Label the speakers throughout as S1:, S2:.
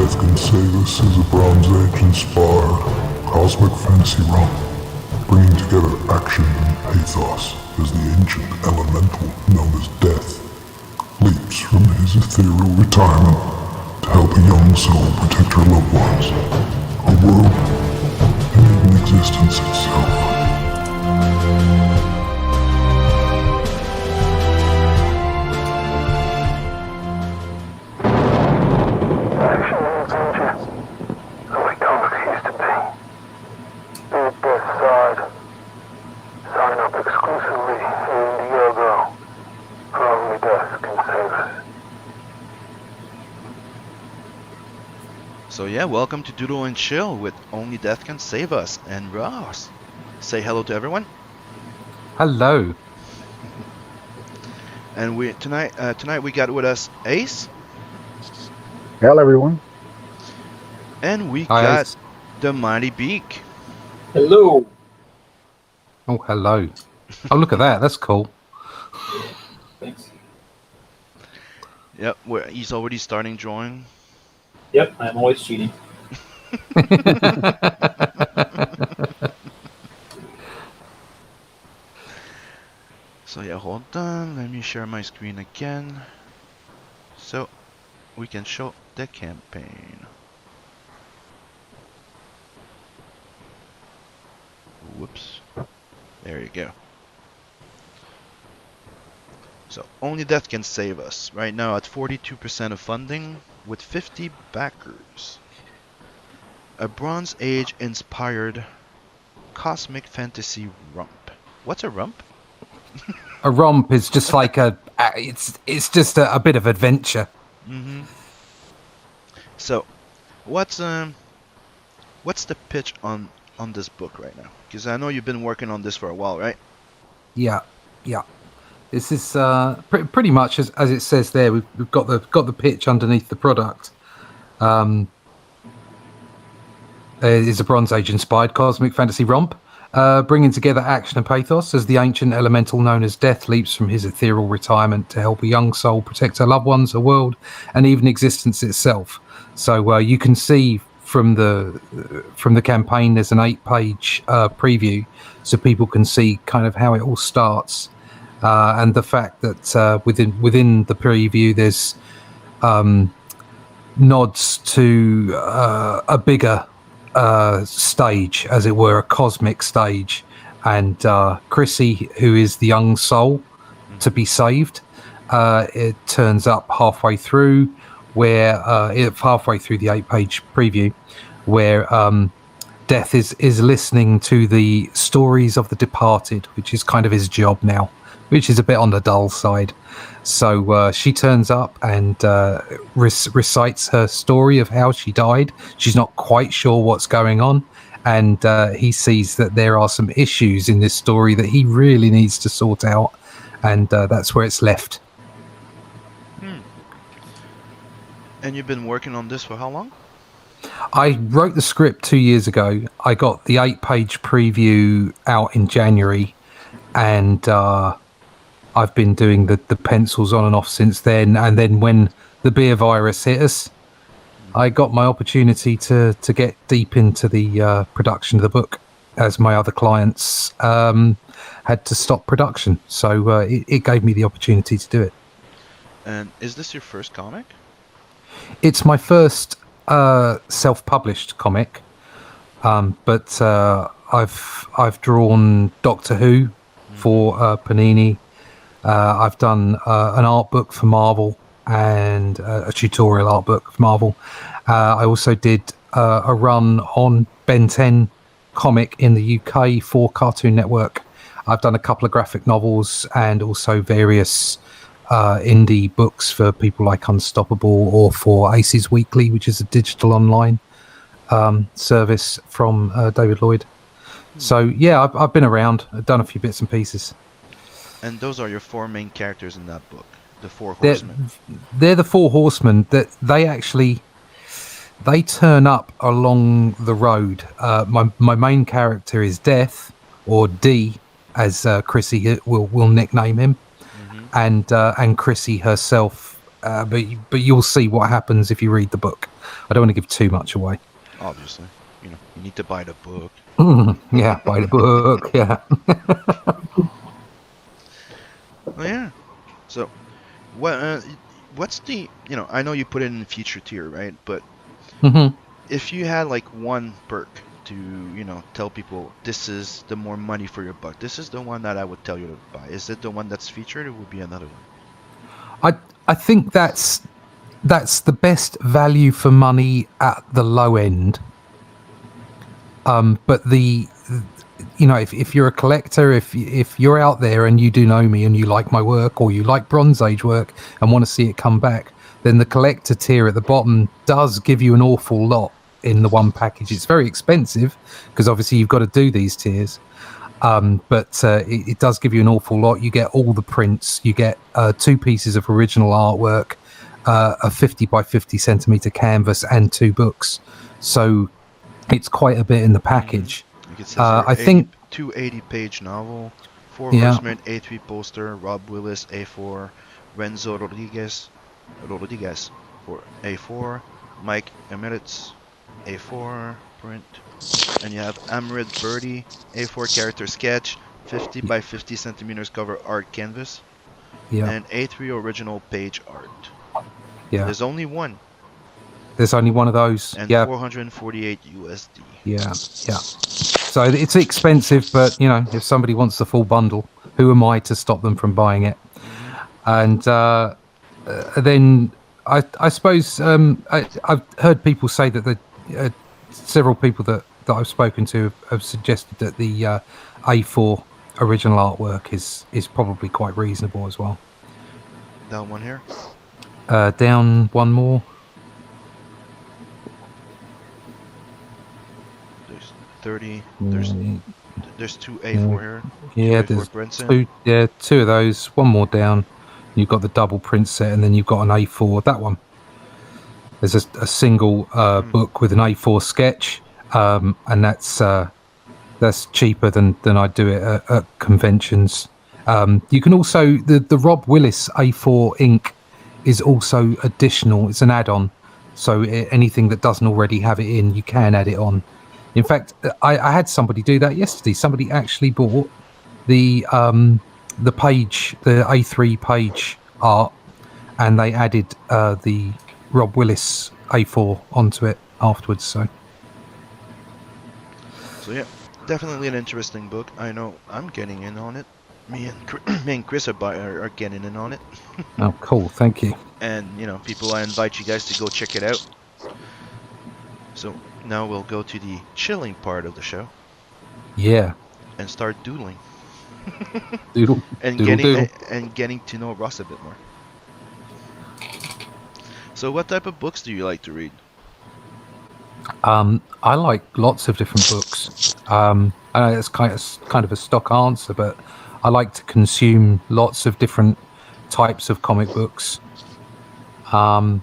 S1: Death Can Save Us is a Bronze Age-inspired cosmic fantasy romp, bringing together action and pathos as the ancient elemental known as Death leaps from his ethereal retirement to help a young soul protect her loved ones, a world, and even existence itself.
S2: So yeah, welcome to Doodle and Chill with Only Death Can Save Us and Ross. Say hello to everyone.
S3: Hello.
S2: And we tonight we got with us Ace.
S4: Hello, everyone.
S2: And we
S3: Hi,
S2: got
S3: Ace.
S2: the Mighty Beak.
S5: Hello.
S3: Oh, hello. Oh, look at that. That's cool.
S5: Thanks.
S2: Yep, he's already starting drawing.
S5: Yep, I'm always cheating.
S2: So yeah, hold on. Let me share my screen again, so we can show the campaign. Whoops. There you go. So Only Death Can Save Us. Right now at 42% of funding with 50 backers. A Bronze Age inspired cosmic fantasy romp. What's a romp?
S3: A romp is just like it's just a bit of adventure.
S2: Mm-hmm. So, what's the pitch on this book right now? Because I know you've been working on this for a while, right?
S3: Yeah. This is pretty much as it says there. We've got the pitch underneath the product. It is a Bronze Age inspired cosmic fantasy romp, bringing together action and pathos as the ancient elemental known as Death leaps from his ethereal retirement to help a young soul protect her loved ones, a world, and even existence itself. So you can see from the campaign, there's an 8-page preview, so people can see kind of how it all starts. And the fact that within the preview there's nods to a bigger stage, as it were, a cosmic stage, and Chrissy, who is the young soul to be saved, it turns up halfway through halfway through the 8-page preview, where Death is listening to the stories of the departed, which is kind of his job now, which is a bit on the dull side. So she turns up and recites her story of how she died. She's not quite sure what's going on, and he sees that there are some issues in this story that he really needs to sort out, and that's where it's left.
S2: And you've been working on this for how long?
S3: I wrote the script 2 years ago. I got the 8-page preview out in January, and I've been doing the pencils on and off since then. And then when the beer virus hit us, I got my opportunity to get deep into the production of the book, as my other clients had to stop production. So it gave me the opportunity to do it.
S2: And is this your first comic?
S3: It's my first self-published comic, but I've drawn Doctor Who for Panini. I've done an art book for Marvel and a tutorial art book for Marvel. I also did a run on Ben 10 comic in the UK for Cartoon Network. I've done a couple of graphic novels and also various indie books for people like Unstoppable, or for Aces Weekly, which is a digital online service from David Lloyd. So yeah, I've been around. I've done a few bits and pieces.
S2: And those are your 4 main characters in that book, the 4 horsemen.
S3: They're the 4 horsemen that they turn up along the road. My main character is Death, or D, as Chrissy will nickname him. And Chrissy herself, but you'll see what happens if you read the book. I don't want to give too much away.
S2: Obviously, you need to buy the book.
S3: Yeah, buy the book. Yeah.
S2: Oh yeah. So, what's the? I know you put it in feature tier, right? But
S3: Hmm.
S2: if you had like one perk to tell people this is the more money for your buck, this is the one that I would tell you to buy. Is it the one that's featured, or would be another one?
S3: I think that's the best value for money at the low end. But if you're a collector, if you're out there and you do know me and you like my work or you like Bronze Age work and want to see it come back, then the collector tier at the bottom does give you an awful lot in the one package. It's very expensive because obviously you've got to do these tiers. But it does give you an awful lot. You get all the prints. You get 2 pieces of original artwork, a 50 by 50 centimeter canvas, and 2 books. So it's quite a bit in the package.
S2: Like it says here,
S3: I think
S2: 280-page novel, 4
S3: Yeah.
S2: Horsemen A3 poster, Rob Willis A4, Renzo Rodriguez for A4, Mike Emirates A4 print, and you have Amrid Birdie A4 character sketch, 50 by 50 centimeters cover art canvas,
S3: yeah,
S2: and A3 original page art.
S3: yeah.
S2: There's only one,
S3: There's only one of those.
S2: and
S3: Yeah,
S2: 448 USD.
S3: yeah. So it's expensive, but if somebody wants the full bundle, who am I to stop them from buying it? And then I suppose I've heard people say that several people that I've spoken to have suggested that the A4 original artwork is probably quite reasonable as well.
S2: That one here.
S3: Down one more.
S2: There's 30.
S3: Mm,
S2: There's 2 A4 here.
S3: Yeah,
S2: 2 A4
S3: there's
S2: prints in.
S3: 2. Yeah, 2 of those. One more down. You've got the double print set, and then you've got an A4. That one. There's a single book with an A4 sketch, and that's cheaper than I do it at conventions. You can also the Rob Willis A4 ink is also additional. It's an add-on, so anything that doesn't already have it in, you can add it on. In fact, I had somebody do that yesterday. Somebody actually bought the page, the A3 page art, and they added the Rob Willis A4 onto it afterwards. So
S2: yeah, definitely an interesting book. I know I'm getting in on it. Me and Chris are getting in on it.
S3: oh, cool! Thank you.
S2: And people, I invite you guys to go check it out. So now we'll go to the chilling part of the show
S3: Yeah.
S2: and start doodling.
S3: Doodle.
S2: and
S3: Doodle.
S2: getting to know Ross a bit more. So what type of books do you like to read?
S3: I like lots of different books. I know it's kind of a stock answer, but I like to consume lots of different types of comic books. I'm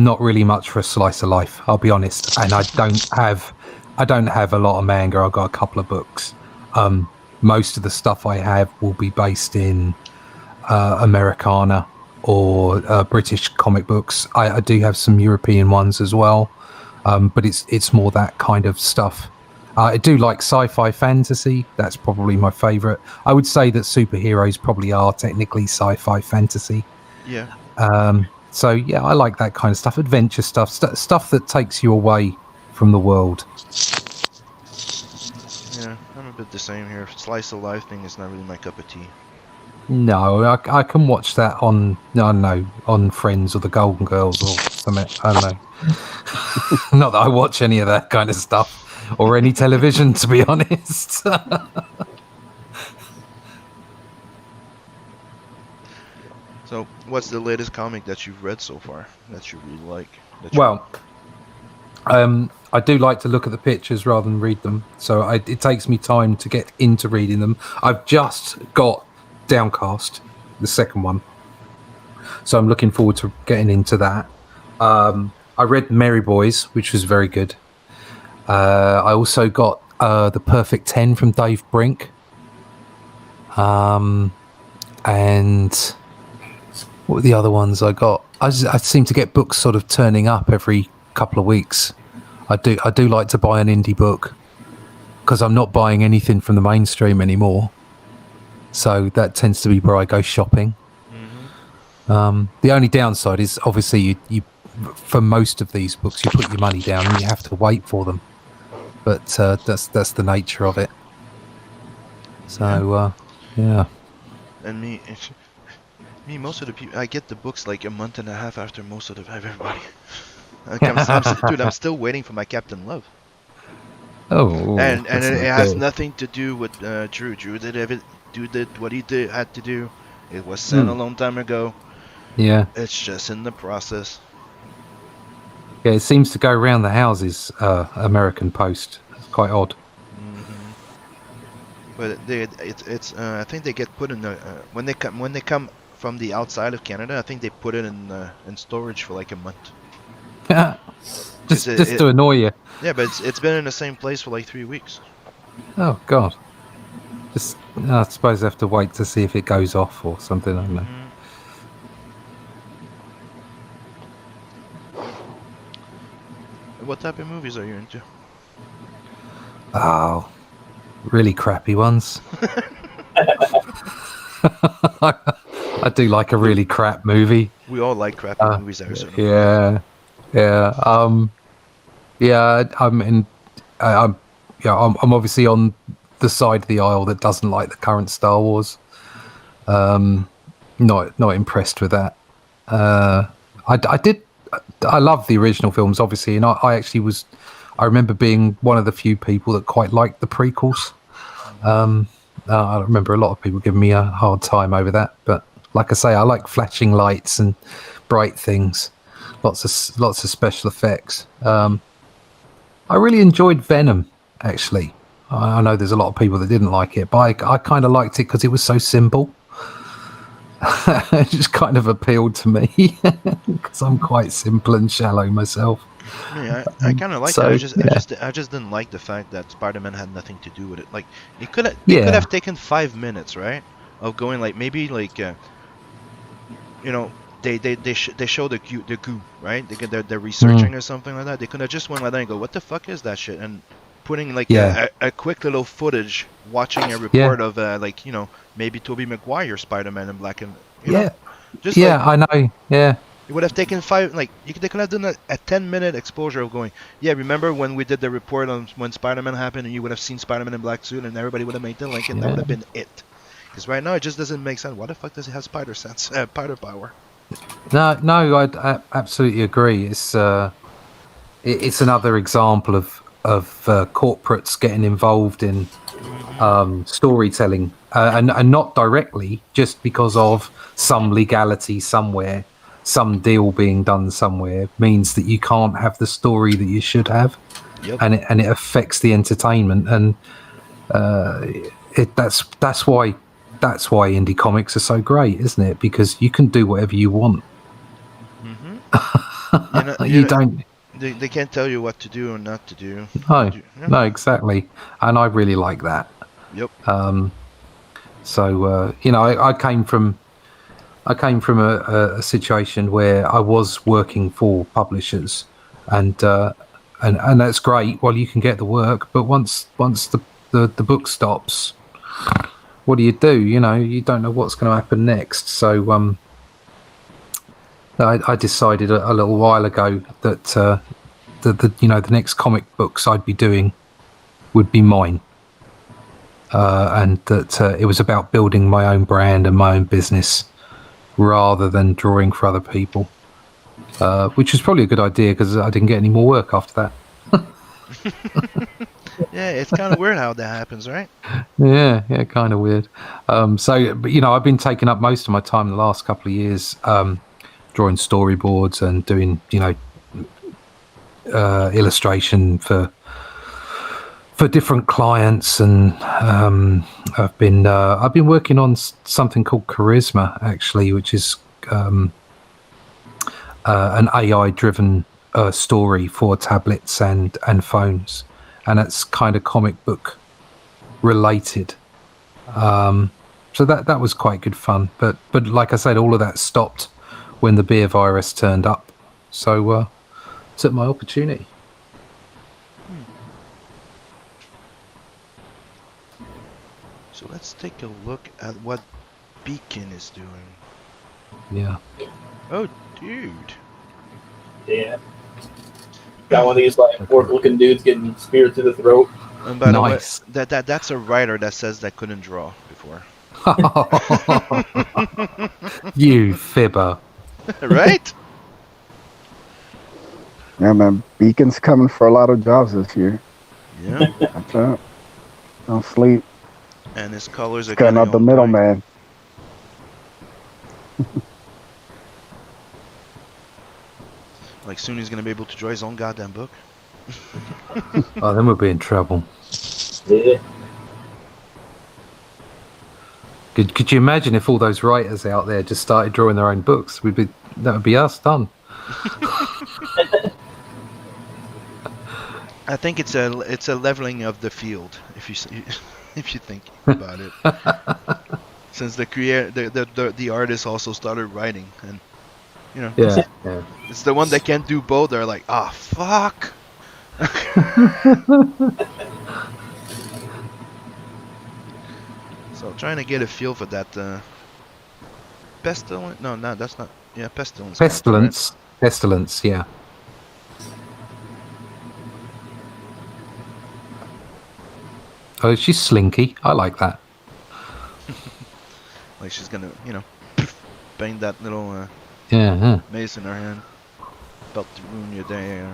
S3: not really much for a slice of life, I'll be honest, and I don't have a lot of manga. I've got a couple of books. Most of the stuff I have will be based in Americana or British comic books. I do have some European ones as well, but it's more that kind of stuff. I do like sci-fi fantasy. That's probably my favorite. I would say that superheroes probably are technically sci-fi fantasy.
S2: Yeah.
S3: So yeah, I like that kind of stuff. Adventure stuff, stuff that takes you away from the world.
S2: Yeah, I'm a bit the same here. Slice of life thing is not really my cup of tea.
S3: No, I can watch that on, I don't know, on Friends or the Golden Girls or something. I don't know. Not that I watch any of that kind of stuff or any television, to be honest.
S2: So, what's the latest comic that you've read so far that you really like?
S3: Well, I do like to look at the pictures rather than read them. So it takes me time to get into reading them. I've just got Downcast, the second one. So I'm looking forward to getting into that. I read Merry Boys, which was very good. I also got The Perfect 10 from Dave Brink. And what were the other ones I got? I seem to get books sort of turning up every couple of weeks. I do like to buy an indie book because I'm not buying anything from the mainstream anymore. So that tends to be where I go shopping. The only downside is obviously you for most of these books you put your money down and you have to wait for them. But that's the nature of it. So yeah.
S2: And me, most of the people, I get the books like a month and a half after most of everybody. Dude, I'm still waiting for my Captain Love.
S3: Oh,
S2: and
S3: that's
S2: it
S3: not
S2: has
S3: good.
S2: nothing to do with Drew. Drew did what he had to do. It was sent a long time ago.
S3: Yeah.
S2: It's just in the process.
S3: Yeah, it seems to go around the houses, American Post. It's quite odd.
S2: But it's I think they get put in the when they come from the outside of Canada. I think they put it in storage for like a month.
S3: just to annoy you.
S2: Yeah, but it's been in the same place for like 3 weeks.
S3: Oh God. Just I suppose I have to wait to see if it goes off or something. I don't know.
S2: What type of movies are you into?
S3: Oh, really crappy ones. I do like a really crap movie.
S2: We all like crappy movies.
S3: Yeah. I'm obviously on the side of the aisle that doesn't like the current Star Wars. Not impressed with that. I love the original films, obviously, and I remember being one of the few people that quite liked the prequels. I remember a lot of people giving me a hard time over that, but like I say, I like flashing lights and bright things, lots of special effects. I really enjoyed Venom, actually. I know there's a lot of people that didn't like it, but I kind of liked it because it was so simple. It just kind of appealed to me because I'm quite simple and shallow myself.
S2: Yeah, I kind of like it. I just didn't like the fact that Spider-Man had nothing to do with it. Like, they could have taken 5 minutes, right, of going like maybe like, they show the goo, right? They're researching or something like that. They could have just went like that and go, what the fuck is that shit? And putting like a quick little footage, watching a report of maybe Tobey Maguire Spider-Man in black and
S3: I know. Yeah.
S2: It would have taken they could have done a 10-minute exposure of going, remember when we did the report on when Spider-Man happened and you would have seen Spider-Man in black suit and everybody would have made the link and that would have been it. Because right now it just doesn't make sense. Why the fuck does it have spider power?
S3: No, I absolutely agree. It's another example of corporates getting involved in storytelling and not directly, just because of some legality somewhere, some deal being done somewhere means that you can't have the story that you should have. And it affects the entertainment, and that's why indie comics are so great, isn't it? Because you can do whatever you want.
S2: They can't tell you what to do or not to do.
S3: No, exactly, and I really like that.
S2: Yep.
S3: I came from a situation where I was working for publishers, and that's great. Well, you can get the work, but once the book stops, what do? You don't know what's going to happen next. So I decided a little while ago that the next comic books I'd be doing would be mine, and that it was about building my own brand and my own business rather than drawing for other people, which was probably a good idea because I didn't get any more work after that.
S2: Yeah, it's kind of weird how that happens, right?
S3: Yeah, kind of weird. But I've been taking up most of my time the last couple of years drawing storyboards and doing illustration for different clients, and I've been working on something called Charisma, actually, which is an AI driven story for tablets and phones, and it's kind of comic book related. So that was quite good fun, but like I said, all of that stopped when the beer virus turned up. So took my opportunity.
S2: So let's take a look at what Beacon is doing.
S3: Yeah.
S2: Oh, dude.
S5: Yeah. Got one of these like orc-looking dudes getting speared through the throat.
S2: And by
S3: Nice.
S2: the way, that's a writer that says that couldn't draw before.
S3: You fibber.
S2: Right?
S4: Yeah, man. Beacon's coming for a lot of jobs this year.
S2: Yeah.
S4: That's up. Don't sleep.
S2: And his colors are
S4: Cutting
S2: getting
S4: out the
S2: all
S4: middleman.
S2: like soon he's gonna be able to draw his own goddamn book.
S3: Oh, then we'll be in trouble.
S5: Yeah.
S3: Could you imagine if all those writers out there just started drawing their own books? That would be us done.
S2: I think it's a leveling of the field if you if you think about it. Since the artist also started writing, and you know,
S3: Yeah.
S2: it's the one that can't do both. They're like, ah, fuck. So trying to get a feel for that pestilence. No, that's not. Yeah, pestilence.
S3: Pestilence. Pestilence. Yeah. Oh, she's slinky. I like that.
S2: Like she's gonna, you know, bang that little
S3: Yeah.
S2: mace in her hand. About to ruin your day.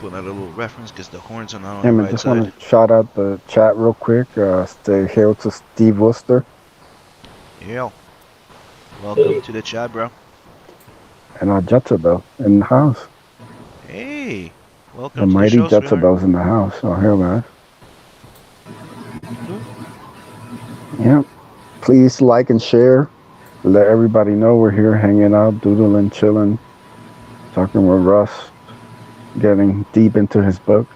S2: Put out a little reference because the horns are not on
S4: Yeah,
S2: the
S4: man.
S2: right
S4: Just
S2: side.
S4: want to shout out the chat real quick. Say hail to Steve Worcester
S2: Yeah. Welcome to the chat, bro.
S4: and Jezebel in the house.
S2: Hey. Welcome
S4: The
S2: to
S4: mighty
S2: the show, sweetheart.
S4: Jezebel's in the house. Oh, here, man. Yep. Please like and share. Let everybody know we're here hanging out, doodling, chilling, talking with Russ, getting deep into his book.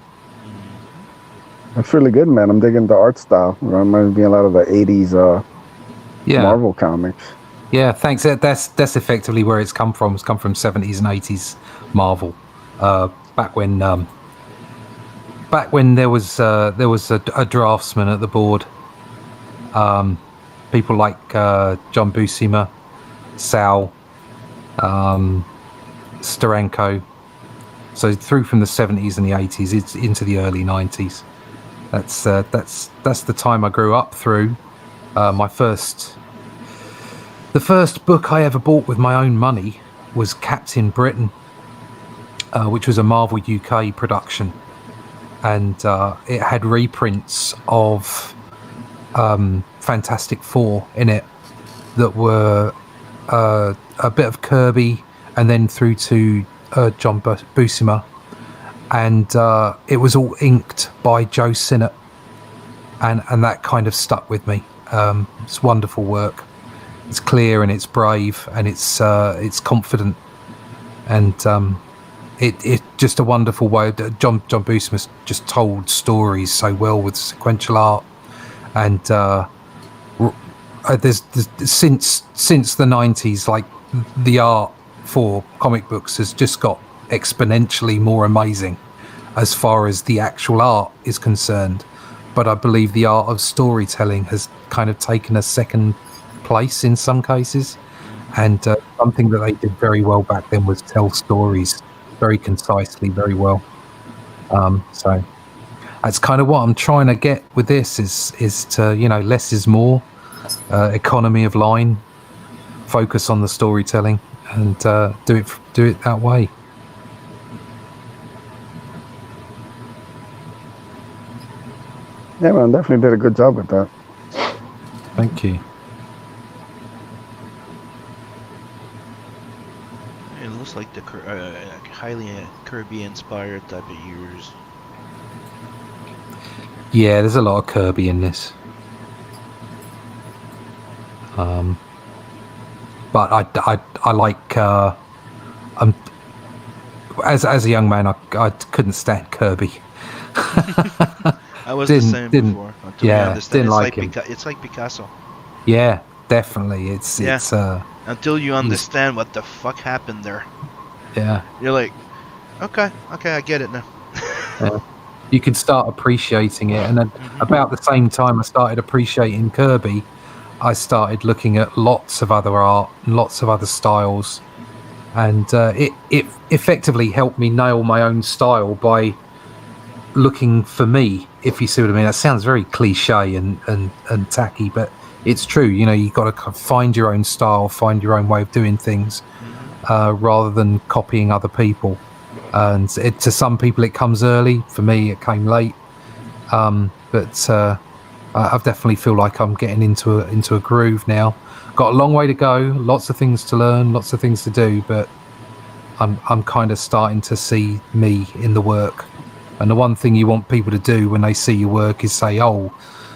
S4: That's really good, man. I'm digging the art style. It reminds me a lot of the 80s
S3: Yeah.
S4: Marvel comics.
S3: Yeah. Thanks. That's effectively where it's come from. It's come from 70s and 80s Marvel. Back when there was a draftsman at the board. People like John Buscema, Sal, Steranko. So through from the 70s and the 80s, it's into the early 90s. That's the time I grew up through. The first book I ever bought with my own money was Captain Britain, which was a Marvel UK production, and it had reprints of Fantastic Four in it that were a bit of Kirby and then through to John Buscema, and it was all inked by Joe Sinnott, and that kind of stuck with me. It's wonderful work. It's clear and it's brave and it's confident, and it just a wonderful way. John Buscema just told stories so well with sequential art, and there's since the 90s, like the art for comic books has just got exponentially more amazing as far as the actual art is concerned, but I believe the art of storytelling has kind of taken a second place in some cases, and something that they did very well back then was tell stories very concisely, very well. So that's kind of what I'm trying to get with this is to, you know, less is more, economy of line, focus on the storytelling, and do it that way.
S4: Yeah, man, definitely did a good job with that.
S3: Thank you.
S2: It looks like the highly Kirby-inspired type of years.
S3: Yeah, there's a lot of Kirby in this. But I like as a young man I couldn't stand Kirby.
S2: I was the same before. Until you understand,
S3: didn't
S2: it's
S3: like
S2: like
S3: him.
S2: It's like Picasso.
S3: Yeah, definitely. It's
S2: Until you understand what the fuck happened there,
S3: yeah.
S2: you're like, okay, I get it now.
S3: You can start appreciating it, and then about the same time I started appreciating Kirby, I started looking at lots of other art and lots of other styles, and it effectively helped me nail my own style by looking for me, if you see what I mean. That sounds very cliche and tacky, but it's true. You know, you got to find your own style, find your own way of doing things, rather than copying other people. And to some people it comes early. For me, it came late. But I definitely feel like I'm getting into a groove now. Got a long way to go, lots of things to learn, lots of things to do, but I'm kind of starting to see me in the work. And the one thing you want people to do when they see your work is say, "Oh,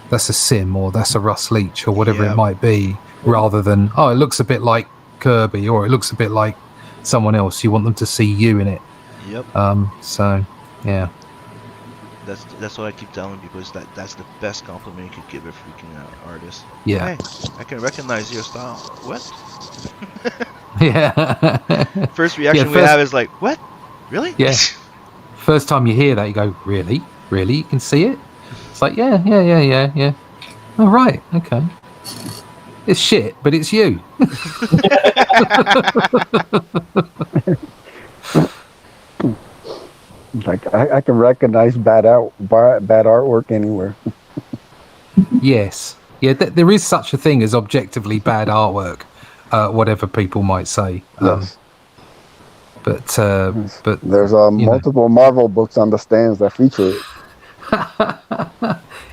S3: that's a Sim," or "That's a Russ Leach," or whatever it might be, rather than, "Oh, it looks a bit like Kirby," or "It looks a bit like someone else." You want them to see you in it.
S2: Yep.
S3: So yeah.
S2: That's what I keep telling people, is that's the best compliment you could give a freaking artist.
S3: Yeah.
S2: Hey, I can recognize your style. What?
S3: Yeah.
S2: First reaction we have is like, what? Really?
S3: Yeah. First time you hear that, you go, really? Really? You can see it? It's like, yeah. Oh, right. Okay. It's shit, but it's you.
S4: Like I can recognize bad artwork anywhere.
S3: Yes. Yeah, there is such a thing as objectively bad artwork, whatever people might say.
S4: Yes.
S3: But
S4: there's multiple Marvel books on the stands that feature it.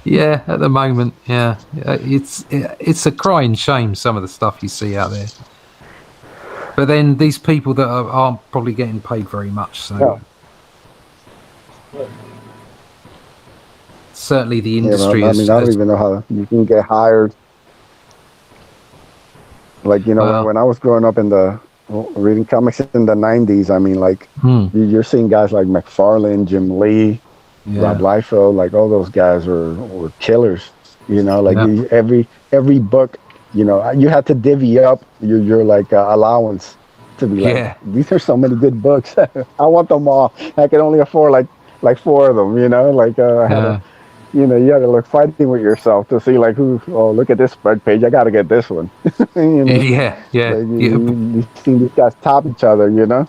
S3: Yeah, at the moment, yeah, it's a crying shame, some of the stuff you see out there. But then these people that aren't probably getting paid very much, so certainly the industry
S4: I don't even know how you can get hired. Like, when I was growing up reading comics in the 90s, I mean, like, you're seeing guys like McFarlane, Jim Lee, Rob Liefeld, like all those guys were killers. Every book, you had to divvy up your like allowance to be like, these are so many good books. I want them all. I can only afford like 4 of them. I had to, you had to look fighting with yourself to see like look at this spread page. I got to get this one.
S3: Yeah.
S4: You see these guys top each other.
S3: Yeah,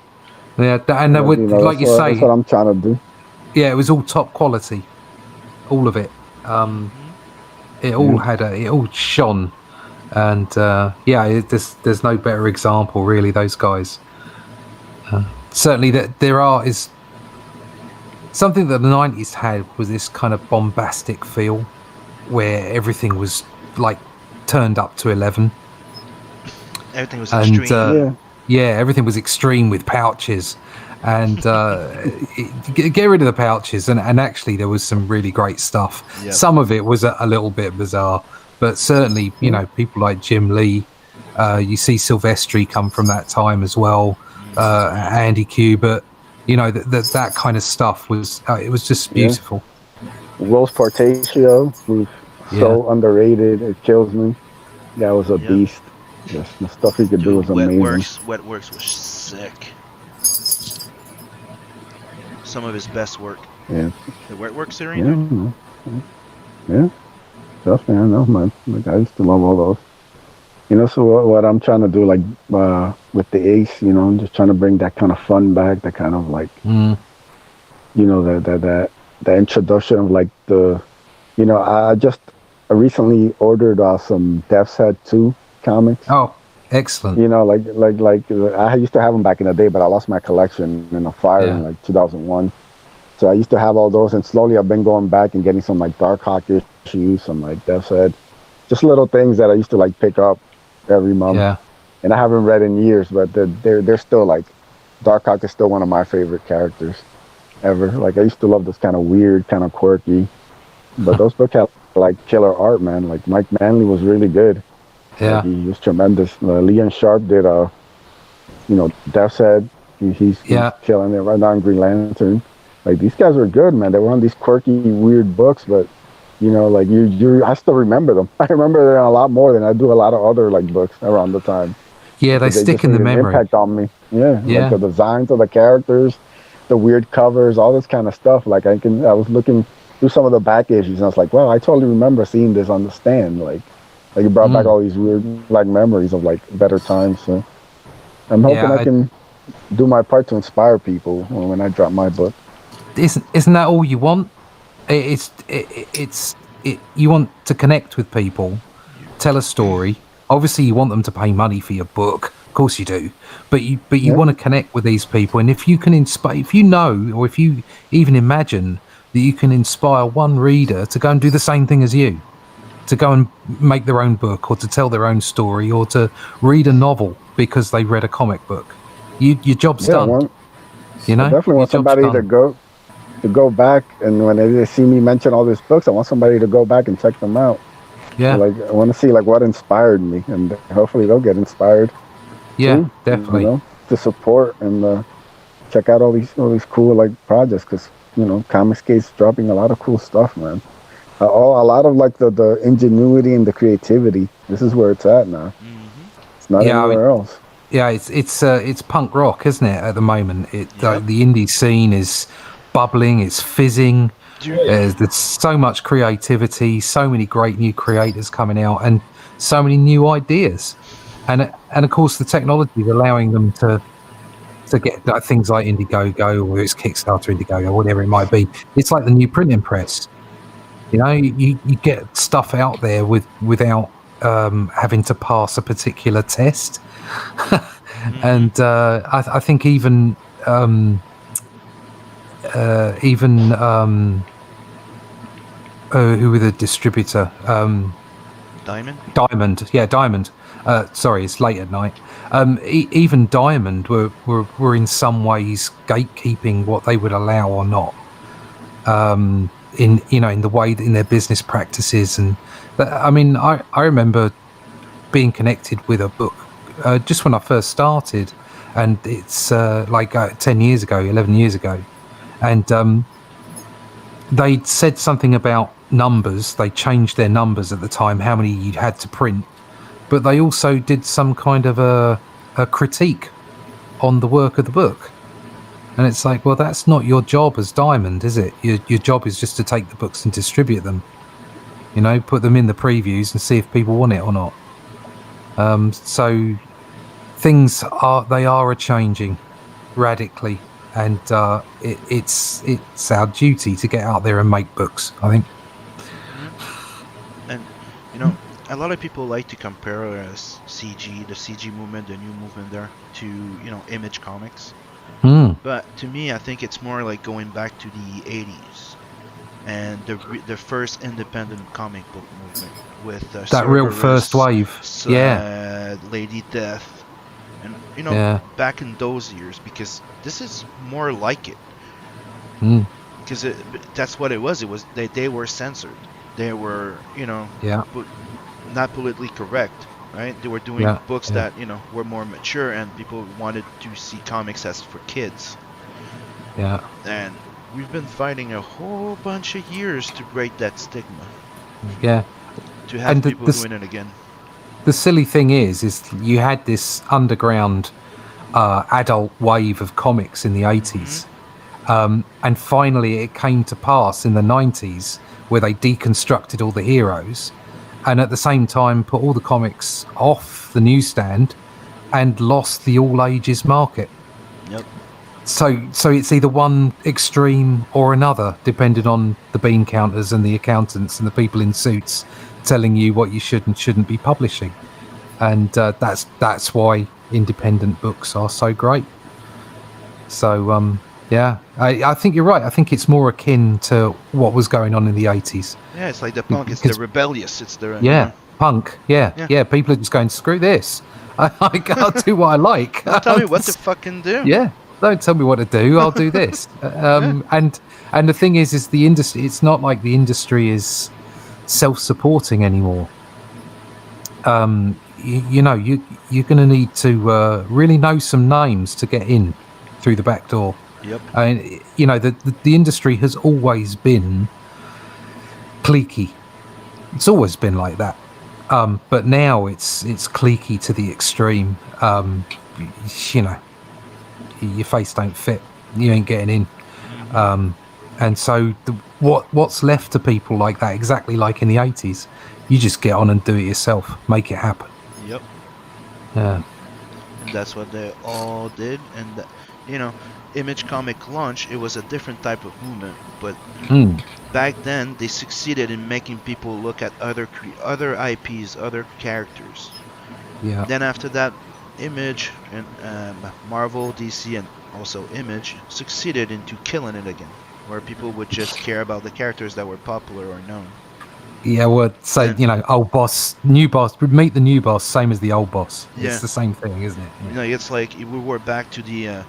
S3: and like you say,
S4: that's what I'm trying to do.
S3: Yeah, it was all top quality, all of it. It all it all shone, and there's no better example really. Those guys, certainly that there is something that the 90s had, was this kind of bombastic feel, where everything was like turned up to 11.
S2: Everything was extreme.
S3: Everything was extreme with pouches. And get rid of the pouches, and actually there was some really great stuff. Yep. Some of it was a little bit bizarre, but certainly people like Jim Lee, you see Silvestri come from that time as well, Andy Kubert, that kind of stuff was it was just beautiful.
S4: Rose Portacio, who's so underrated, it kills me. That was a beast. Just the stuff he could do was amazing.
S2: Wetworks was sick. Some of his best work.
S4: Yeah.
S2: The Wetworks series?
S4: Yeah. Trust me, I know, man. Like, I used to love all those. So what I'm trying to do, like, with the Ace, I'm just trying to bring that kind of fun back, that kind of, like, the introduction of, like, I recently ordered some Death's Head 2 comics.
S3: Oh, excellent.
S4: Like I used to have them back in the day, but I lost my collection in a fire in like 2001. So I used to have all those, and slowly I've been going back and getting some like Darkhawk issues, some like Death's Head, just little things that I used to like pick up every month. Yeah. And I haven't read in years, but they're still like, Darkhawk is still one of my favorite characters ever. Like I used to love this kind of weird, kind of quirky, but those books had like killer art, man. Like Mike Manley was really good.
S3: Yeah,
S4: like, he was tremendous. Leon Sharp did Death's Head. He's killing it right now in Green Lantern. Like these guys were good, man. They were on these quirky, weird books, but like I still remember them. I remember them a lot more than I do a lot of other like books around the time.
S3: Yeah, they
S4: Because they
S3: stick
S4: just
S3: in the
S4: made an
S3: memory.
S4: impact on me. Yeah, like
S3: Yeah.
S4: the designs of the characters, the weird covers, all this kind of stuff. Like I was looking through some of the back issues, and I was like, wow, I totally remember seeing this on the stand. Like it brought back all these weird like memories of like better times. So I'm hoping I
S3: Yeah,
S4: can do my part to inspire people when I drop my book.
S3: isn't that all you want? You want to connect with people, tell a story. Obviously, you want them to pay money for your book. Of course, you do. But you
S4: Yeah,
S3: want to connect with these people, and if you can inspire, if you know, or if you even imagine that you can inspire one reader to go and do the same thing as you, to go and make their own book, or to tell their own story, or to read a novel because they read a comic book, your job's
S4: yeah.
S3: done.
S4: I definitely
S3: Your
S4: want
S3: job's
S4: somebody
S3: done.
S4: to go back, and when they see me mention all these books, I want somebody to go back and check them out.
S3: Yeah,
S4: Like I want to see like what inspired me, and hopefully they'll get inspired
S3: yeah,
S4: too.
S3: definitely.
S4: To support and check out all these cool like projects, because Comicscape's dropping a lot of cool stuff, man. A lot of like the ingenuity and the creativity. This is where it's at now. It's not
S3: Yeah,
S4: anywhere else.
S3: yeah, it's punk rock, isn't it? At the moment,
S2: Yep.
S3: the indie scene is bubbling, it's fizzing.
S5: Yeah.
S3: There's so much creativity, so many great new creators coming out, and so many new ideas. And of course, the technology is allowing them to get things like Indiegogo, or it's Kickstarter, Indiegogo, whatever it might be. It's like the new printing press. You get stuff out there without having to pass a particular test. And I think even who were the distributor?
S2: Diamond.
S3: Diamond, yeah, Diamond. Sorry, it's late at night. Even Diamond were in some ways gatekeeping what they would allow or not. In the way in their business practices, and I remember being connected with a book just when I first started, and it's 10 years ago, 11 years ago, and they'd said something about numbers. They changed their numbers at the time, how many you had to print, but they also did some kind of a critique on the work of the book. And it's like, well, that's not your job as Diamond, is it? Your job is just to take the books and distribute them. Put them in the previews and see if people want it or not. So things are changing radically, and it's our duty to get out there and make books, I think.
S2: And a lot of people like to compare the CG movement, the new movement there, to Image Comics. But to me, I think it's more like going back to the 80s and the first independent comic book movement with
S3: that real
S2: Cerberus,
S3: first wave. Yeah.
S2: Lady Death, and
S3: Yeah.
S2: back in those years, because this is more like it. Because that's what it was. It was they were censored. They were not politically correct. Right? They were doing books that were more mature, and people wanted to see comics as for kids.
S3: Yeah.
S2: And we've been fighting a whole bunch of years to break that stigma.
S3: Yeah.
S2: To have people doing it again.
S3: The silly thing is you had this underground adult wave of comics in the 80s. And finally it came to pass in the 90s, where they deconstructed all the heroes, and at the same time put all the comics off the newsstand and lost the all ages market.
S2: Yep.
S3: So it's either one extreme or another, depending on the bean counters and the accountants and the people in suits telling you what you should and shouldn't be publishing. And that's why independent books are so great. So I think you're right. I think it's more akin to what was going on in the 80s.
S2: Yeah, it's like the punk. It's the rebellious. It's the
S3: punk. Yeah. People are just going, screw this. I can't do what I like.
S2: Don't tell me what to fucking do.
S3: Yeah, don't tell me what to do. I'll do this. And the thing is the industry. It's not like the industry is self-supporting anymore. You're going to need to really know some names to get in through the back door.
S2: Yep.
S3: And the industry has always been cliquey. It's always been like that, but now it's cliquey to the extreme. You know, your face don't fit, you ain't getting in. And so what's left to people like that, exactly like in the 80s, you just get on and do it yourself, make it happen.
S2: Yep.
S3: Yeah.
S2: And that's what they all did. And you know, Image Comic launch, it was a different type of movement, but back then they succeeded in making people look at other IPs, other characters.
S3: Yeah.
S2: Then after that, Image and Marvel, DC, and also Image succeeded into killing it again, where people would just care about the characters that were popular or known.
S3: Yeah, well, so,
S2: And-
S3: you know, old boss, new boss, meet the new boss, same as the old boss.
S2: Yeah.
S3: It's the same thing, isn't it?
S2: You know, it's like we were back to the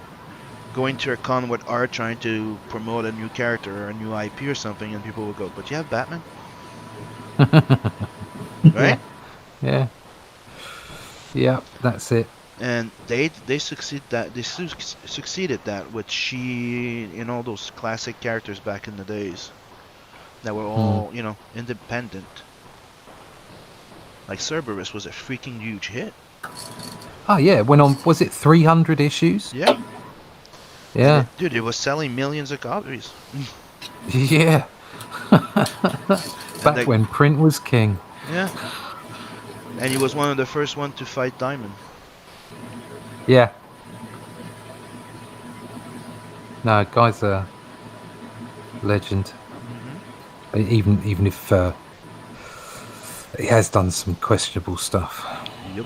S2: going to a con with art trying to promote a new character or a new IP or something, and people would go, "But you have Batman, right?"
S3: Yeah. Yeah, that's it.
S2: And they succeeded that with She and all those classic characters back in the days that were all you know, independent. Like Cerberus was a freaking huge hit.
S3: Oh, yeah, it went on, was it 300 issues?
S2: Yeah.
S3: Yeah.
S2: Dude, it was selling millions of copies.
S3: Yeah. Back
S2: they-
S3: when print was king.
S2: Yeah. And he was one of the first one to fight Diamond.
S3: Yeah. No, guy's a legend. Even if he has done some questionable stuff.
S2: Yep.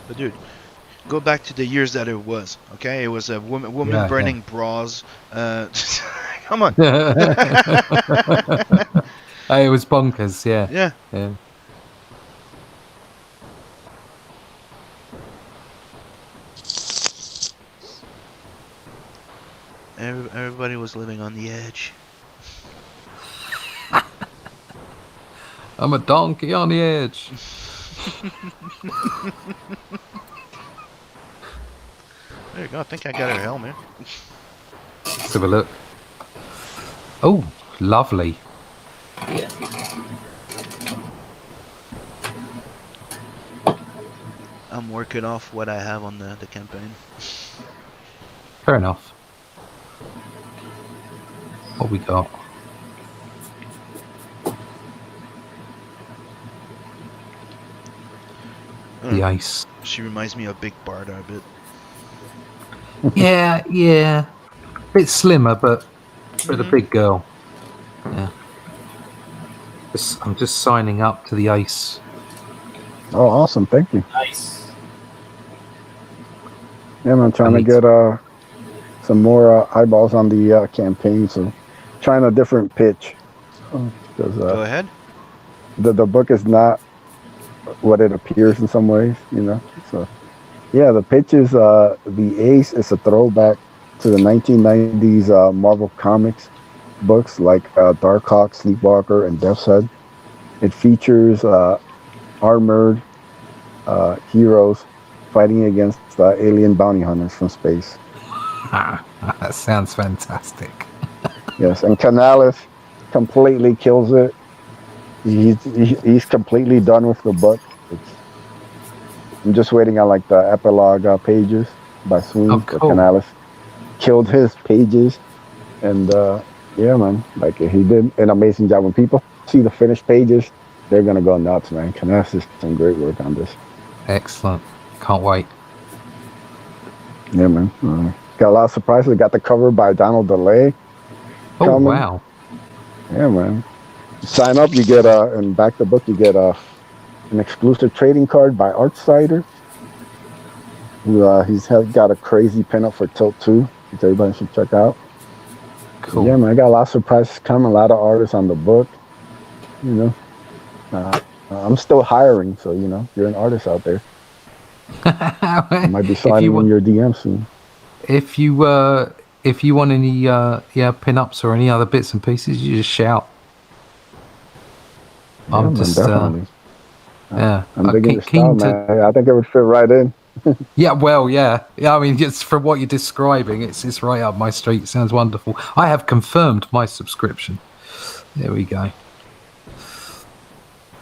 S2: But dude, go back to the years that it was. Okay, it was a woman
S3: Yeah,
S2: burning bras. Come on.
S3: Hey, it was bonkers. Yeah.
S2: Yeah.
S3: Yeah.
S2: Everybody was living on the edge.
S3: I'm a donkey on the edge.
S2: There you go. I think I got her helmet.
S3: Let's have a look. Oh, lovely.
S5: Yeah.
S2: I'm working off what I have on the campaign.
S3: Fair enough. What we got? The ice.
S2: She reminds me of Big Barda a bit.
S3: Yeah, yeah. Bit slimmer, but a big girl. Yeah. I'm just signing up to the ace.
S4: Oh, awesome! Thank you.
S5: Nice.
S4: Yeah, I'm trying to get some more eyeballs on the campaign, so trying a different pitch. Because
S2: Go ahead.
S4: the book is not what it appears in some ways, you know. So yeah, the pitch is the ace is a throwback to the 1990s Marvel Comics books like Darkhawk, Sleepwalker, and Death's Head. It features armored heroes fighting against alien bounty hunters from space.
S3: That sounds fantastic.
S4: Yes, and Canales completely kills it. He's completely done with the book. I'm just waiting on like the epilogue pages by Sweeney.
S3: Oh, cool.
S4: Canales killed his pages, and yeah, man, like he did an amazing job. When people see the finished pages, they're gonna go nuts, man. Canales did some great work on this.
S3: Excellent. Can't wait.
S4: Yeah, man. Got a lot of surprises. Got the cover by Donald DeLay.
S3: Oh,
S4: Coming.
S3: wow.
S4: Yeah, man. Sign up, you get and back the book, you get an exclusive trading card by Artsider. Who he's got a crazy pinup for Tilt 2, which everybody should check out.
S3: Cool.
S4: Yeah, man, I got a lot of surprises coming. A lot of artists on the book. You know, I'm still hiring, so you know, if you're an artist out there, I might be sliding in your DM soon.
S3: If you want any pin-ups or any other bits and pieces, you just shout.
S4: Yeah,
S3: I'm
S4: man,
S3: just
S4: definitely.
S3: yeah.
S4: I'm digging your
S3: keen
S4: style, man. I think it would fit right in.
S3: Yeah, well, yeah. I mean, it's from what you're describing, it's right up my street. Sounds wonderful. I have confirmed my subscription. There we go.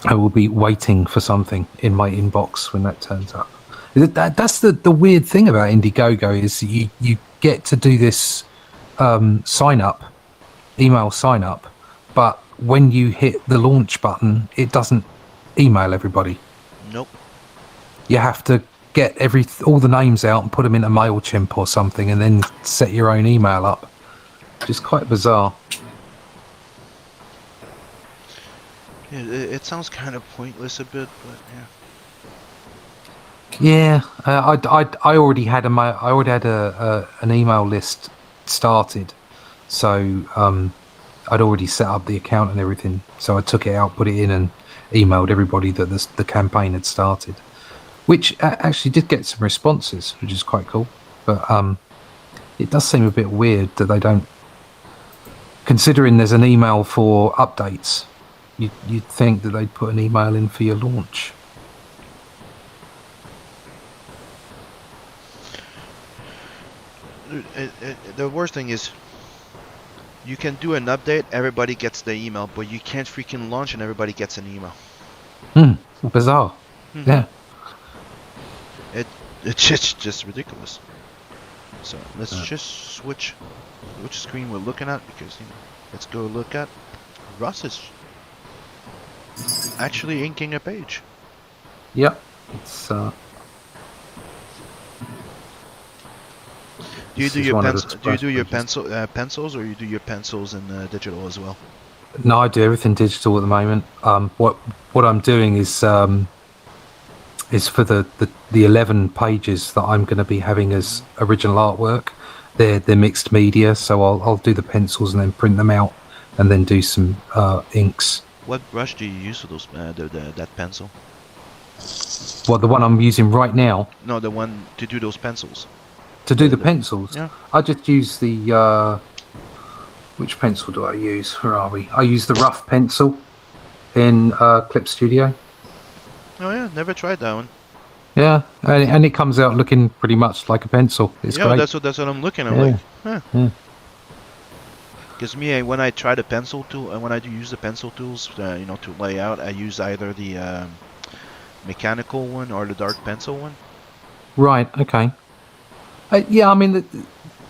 S3: I will be waiting for something in my inbox when that turns up. That's the weird thing about Indiegogo is you get to do this email sign up, but when you hit the launch button, it doesn't email everybody.
S2: Nope.
S3: You have to get all the names out and put them into MailChimp or something, and then set your own email up. Which is quite bizarre.
S2: Yeah, it sounds kind of pointless a bit, but yeah.
S3: Yeah, I already had an email list started, so I'd already set up the account and everything. So I took it out, put it in, and emailed everybody that the campaign had started, which actually did get some responses, which is quite cool. But it does seem a bit weird that they don't, considering there's an email for updates. You'd think that they'd put an email in for your launch.
S2: The worst thing is, you can do an update, everybody gets the email, but you can't freaking launch and everybody gets an email.
S3: Bizarre. Yeah.
S2: It's just ridiculous. So let's just switch which screen we're looking at, because let's go look at Russ is actually inking a page.
S3: Yep. It's
S2: Do you do your pencils, or you do your pencils in digital as well?
S3: No, I do everything digital at the moment. What I'm doing is for the 11 pages that I'm going to be having as original artwork. They're mixed media, so I'll do the pencils and then print them out, and then do some inks.
S2: What brush do you use for those that pencil?
S3: Well, the one I'm using right now.
S2: No, the one to do those pencils.
S3: To do the pencils,
S2: yeah.
S3: I just use the which pencil do I use? Where are we? I use the rough pencil in Clip Studio.
S2: Oh yeah, never tried that one.
S3: Yeah, and it comes out looking pretty much like a pencil. It's great.
S2: That's what I'm looking at. I'm like, huh. Because when I try the pencil tool, and when I do use the pencil tools, to lay out, I use either the mechanical one or the dark pencil one.
S3: Right. Okay. Yeah, I mean,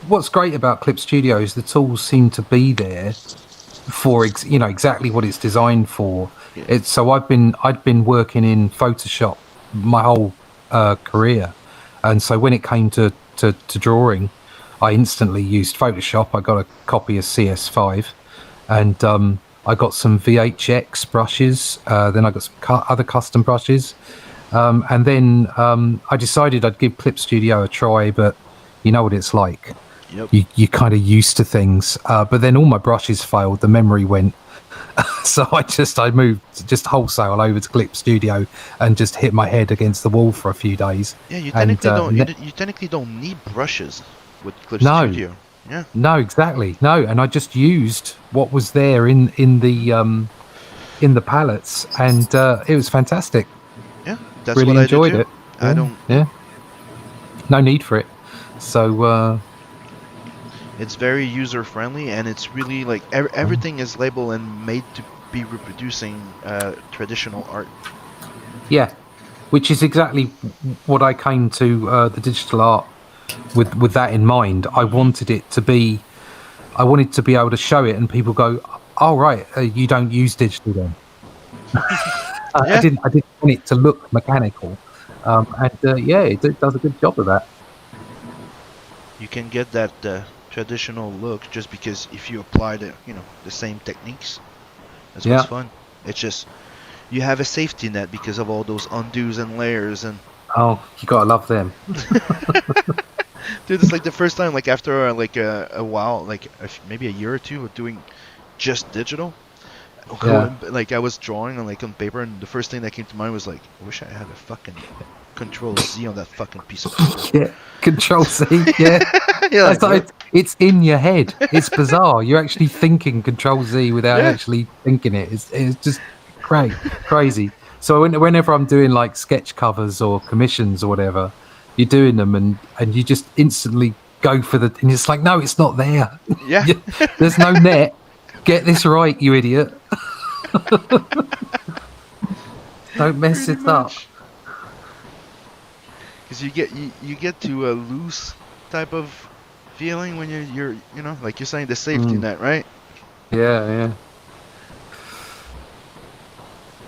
S3: what's great about Clip Studio is the tools seem to be there for exactly what it's designed for. Yeah. So I'd been working in Photoshop my whole career, and so when it came to drawing, I instantly used Photoshop. I got a copy of CS5, and I got some VHX brushes. Then I got some other custom brushes, and then I decided I'd give Clip Studio a try, but you know what it's like.
S2: Yep.
S3: You're kind of used to things, but then all my brushes failed. The memory went, so I moved just wholesale over to Clip Studio and just hit my head against the wall for a few days.
S2: Yeah, you technically don't need brushes with Clip Studio. Yeah.
S3: No, exactly. No, and I just used what was there in the palettes, and it was fantastic.
S2: Yeah, that's
S3: really
S2: what
S3: enjoyed
S2: I did
S3: it.
S2: I don't.
S3: Yeah. No need for it. So.
S2: It's very user friendly, and it's really like everything is labeled and made to be reproducing traditional art. Yeah,
S3: which is exactly what I came to the digital art with that in mind. I wanted to be able to show it, and people go, "Oh right, you don't use digital then." I didn't want it to look mechanical, it does a good job of that.
S2: You can get that traditional look just because if you apply the same techniques. That's what's fun. It's just you have a safety net because of all those undos and layers and.
S3: Oh, you gotta love them.
S2: Dude, it's like the first time, like after a while, like maybe a year or two of doing just digital. Like I was drawing on paper, and the first thing that came to mind was like, I wish I had a fucking Control Z on that fucking piece of paper.
S3: Yeah, Control Z. Yeah, it's in your head. It's bizarre. You're actually thinking Control Z without actually thinking it. It's just crazy. So whenever I'm doing like sketch covers or commissions or whatever, you're doing them and you just instantly go for and it's like, no, it's not there.
S2: Yeah.
S3: There's no net. Get this right, you idiot. Don't mess it up.
S2: Because you get to a loose type of feeling when you're like you're saying the safety net, right?
S3: Yeah.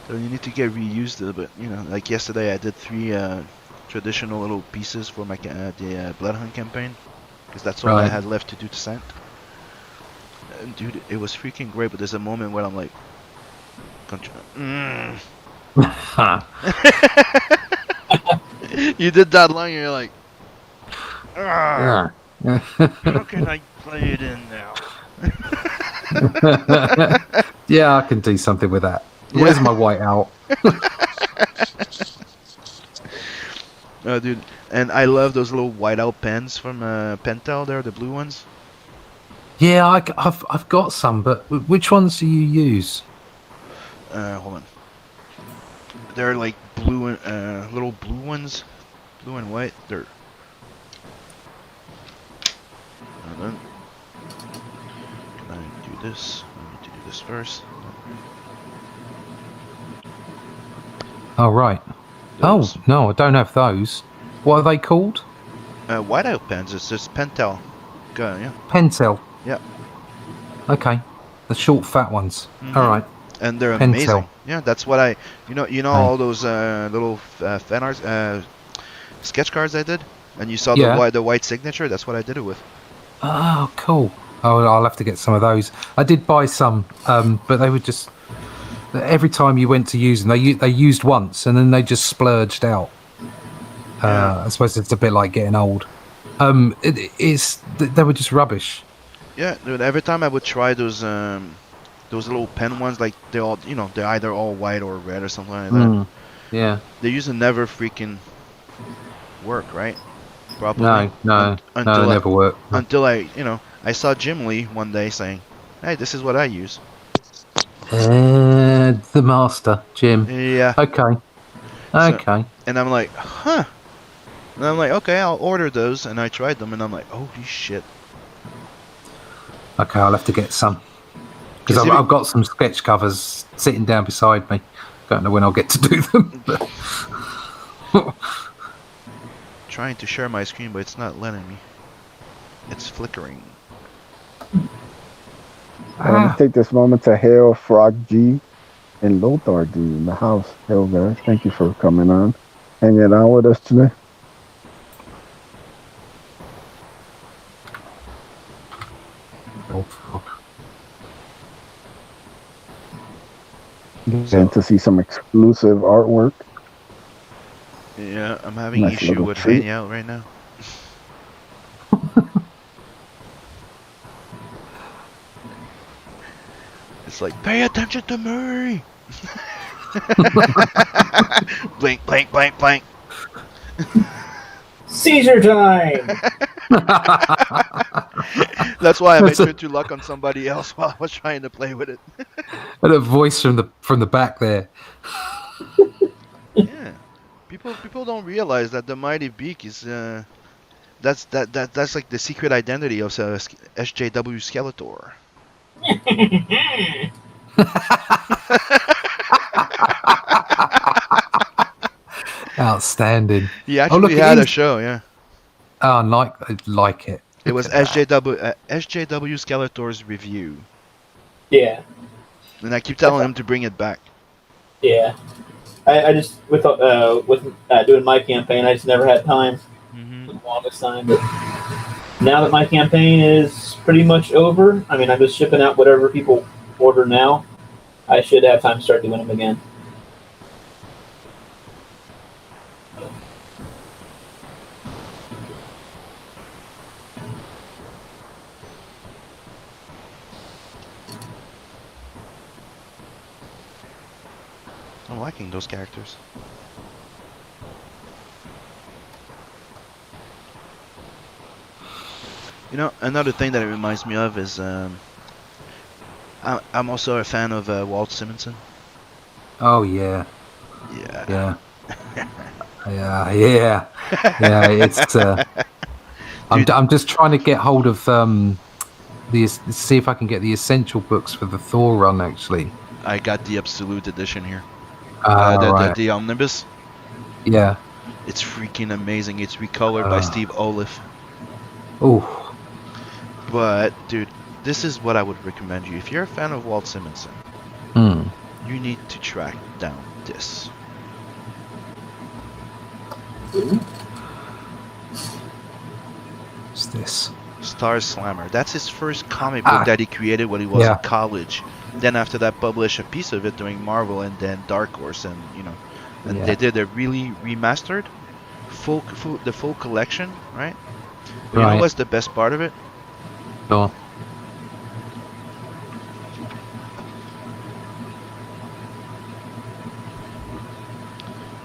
S2: So you need to get reused a little bit. Like yesterday I did 3 traditional little pieces for my the Blood Hunt campaign, because that's all I
S3: Right.
S2: had left to do to scent. And dude, it was freaking great. But there's a moment where I'm like, you did that line, and you're like,
S3: Yeah.
S2: how can I play it in now?
S3: Yeah, I can do something with that.
S2: Yeah.
S3: Where's my white out?
S2: Oh, dude, and I love those little whiteout pens from Pentel. There, the blue ones.
S3: Yeah, I've got some, but which ones do you use?
S2: Hold on. They're like blue and little blue ones, blue and white. They're. Hold on. Can I do this? I need to do this first.
S3: Oh, right.
S2: Those.
S3: Oh, no, I don't have those. What are they called?
S2: Whiteout pens. It's just Pentel. Yeah.
S3: Pentel.
S2: Yeah.
S3: Okay. The short, fat ones.
S2: Mhm.
S3: All right.
S2: And they're
S3: Pentel.
S2: amazing. Yeah, that's what I. All those little fan arts, sketch cards I did, and you saw
S3: Yeah.
S2: the white signature. That's what I did it with.
S3: Oh, cool. Oh, I'll have to get some of those. I did buy some, but they were just... Every time you went to use them, they used once, and then they just splurged out.
S2: Yeah.
S3: I suppose it's a bit like getting old. They were just rubbish.
S2: Yeah, dude. Every time I would try those little pen ones, like they're all, they're either all white or red or something like that.
S3: Yeah.
S2: They used to never freaking work, right? Probably.
S3: No, they
S2: Until
S3: never work.
S2: Until I saw Jim Lee one day saying, "Hey, this is what I use."
S3: The master, Jim.
S2: Yeah.
S3: Okay.
S2: And I'm like, huh. And I'm like, okay, I'll order those. And I tried them, and I'm like, holy shit.
S3: Okay, I'll have to get some. Because
S2: Yes,
S3: I've got some sketch covers sitting down beside me. Don't know when I'll get to do them. But
S2: Trying to share my screen, but it's not letting me. It's flickering.
S4: Let me take this moment to hail Frog G and Lothar D in the house. Hail, guys. Thank you for coming on, hanging out with us today. And to see some exclusive artwork.
S2: Yeah, I'm having
S4: Nice
S2: issue
S4: little
S2: with
S4: treat.
S2: fading out right now. It's like, pay attention to me! Blink, blink, blink, blink.
S5: Seizure time!
S2: That's why I made sure to luck on somebody else while I was trying to play with it.
S3: and a voice from the back there.
S2: Yeah, people don't realize that the mighty beak is that's like the secret identity of SJW Skeletor.
S3: Outstanding.
S2: He actually
S3: look,
S2: had
S3: it
S2: a
S3: is.
S2: show, yeah.
S3: Oh, I like it.
S2: It was SJW Skeletor's review,
S5: Yeah,
S2: and I keep telling him to bring it back.
S5: yeah. I just with doing my campaign, I just never had time for the longest time. But now that my campaign is pretty much over, I mean, I'm just shipping out whatever people order now. I should have time to start doing them again.
S2: I'm liking those characters. Another thing that it reminds me of is I'm also a fan of Walt Simonson.
S3: Oh yeah.
S2: Yeah.
S3: Yeah. It's. I'm just trying to get hold of see if I can get the essential books for the Thor run. Actually,
S2: I got the Absolute Edition here.
S3: right.
S2: The Omnibus.
S3: Yeah.
S2: It's freaking amazing. It's recolored by Steve Oliff.
S3: Oh,
S2: But, dude, this is what I would recommend you. If you're a fan of Walt Simonson, you need to track down this.
S3: what's this?
S2: Star Slammer. That's his first comic book that he created when he was in college. Then after that, published a piece of it doing Marvel and then Dark Horse, and they did a really remastered, the full collection, right? But you know what's the best part of it?
S3: Sure.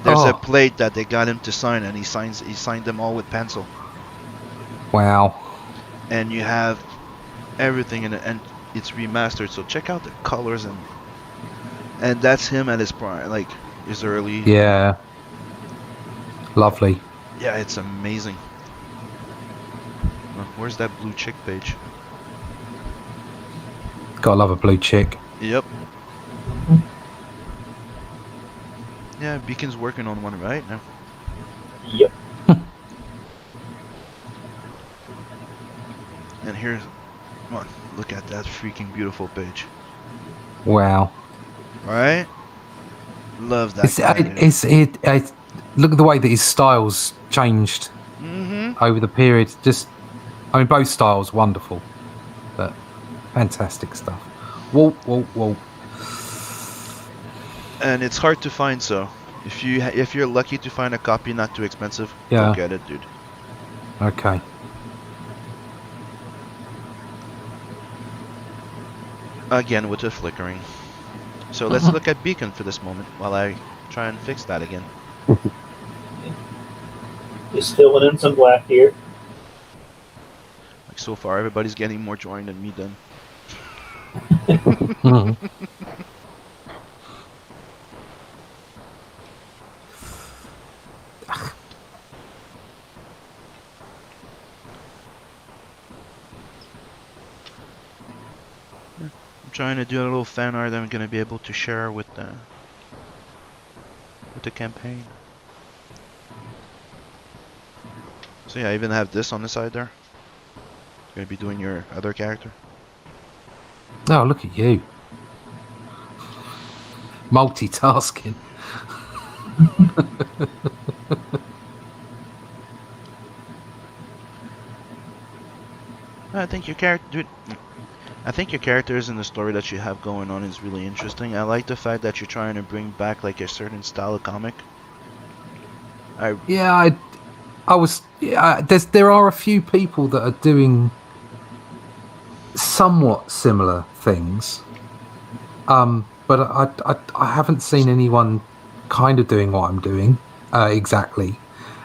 S2: There's a plate that they got him to sign, and he signed them all with pencil.
S3: Wow.
S2: And you have everything in it, and it's remastered. So check out the colors, and that's him at his prime, like his early.
S3: Yeah. Lovely.
S2: Yeah, it's amazing. Where's that blue chick page?
S3: Gotta love a blue chick.
S2: Yep. Yeah, Beacon's working on one right now.
S5: Yep.
S2: And here's one. Look at that freaking beautiful page.
S3: Wow.
S2: Right? Love that.
S3: Look at the way that his styles changed over the period. Both styles wonderful, but fantastic stuff. Whoa.
S2: And it's hard to find, so if you're lucky to find a copy not too expensive, go get it, dude.
S3: Okay.
S2: Again with the flickering. So let's look at Beacon for this moment while I try and fix that again.
S5: Just filling in some black here.
S2: Like so far, everybody's getting more drawing than me done. I'm trying to do a little fan art I'm gonna be able to share with the campaign. So yeah, I even have this on the side there. Gonna be doing your other character.
S3: Oh, look at you. Multitasking.
S2: I think your character, dude. I think your characters and the story that you have going on is really interesting. I like the fact that you're trying to bring back like a certain style of comic.
S3: There are a few people that are doing somewhat similar things, but I haven't seen anyone kind of doing what I'm doing exactly,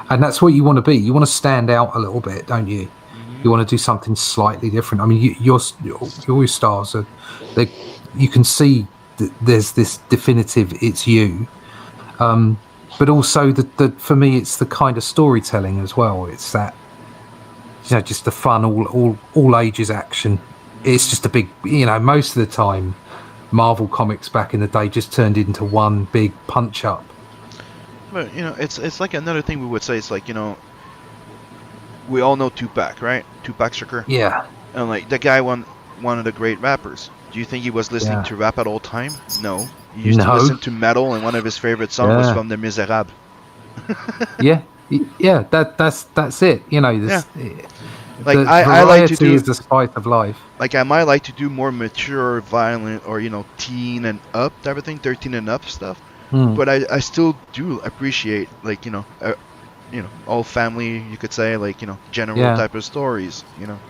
S3: and that's what you want to be. You want to stand out a little bit, don't you? You want to do something slightly different. I mean, your stars are, you can see that there's this definitive it's you, but also for me it's the kind of storytelling as well. It's that, just the fun all ages action. It's just a big, most of the time Marvel comics back in the day just turned into one big punch up.
S2: But it's like another thing we would say. It's like, we all know Tupac, right? Tupac Shakur.
S3: Yeah.
S2: And like that guy, one of the great rappers. Do you think he was listening to rap at all time? No. He used to listen to metal, and one of his favorite songs was from Les Miserables.
S3: yeah. That's it.
S2: Like
S3: I
S2: like to do
S3: is the spice of life.
S2: Like I might like to do more mature, violent, or teen and up type of thing, 13 and up stuff. But I still do appreciate all family, you could say, like, general type of stories.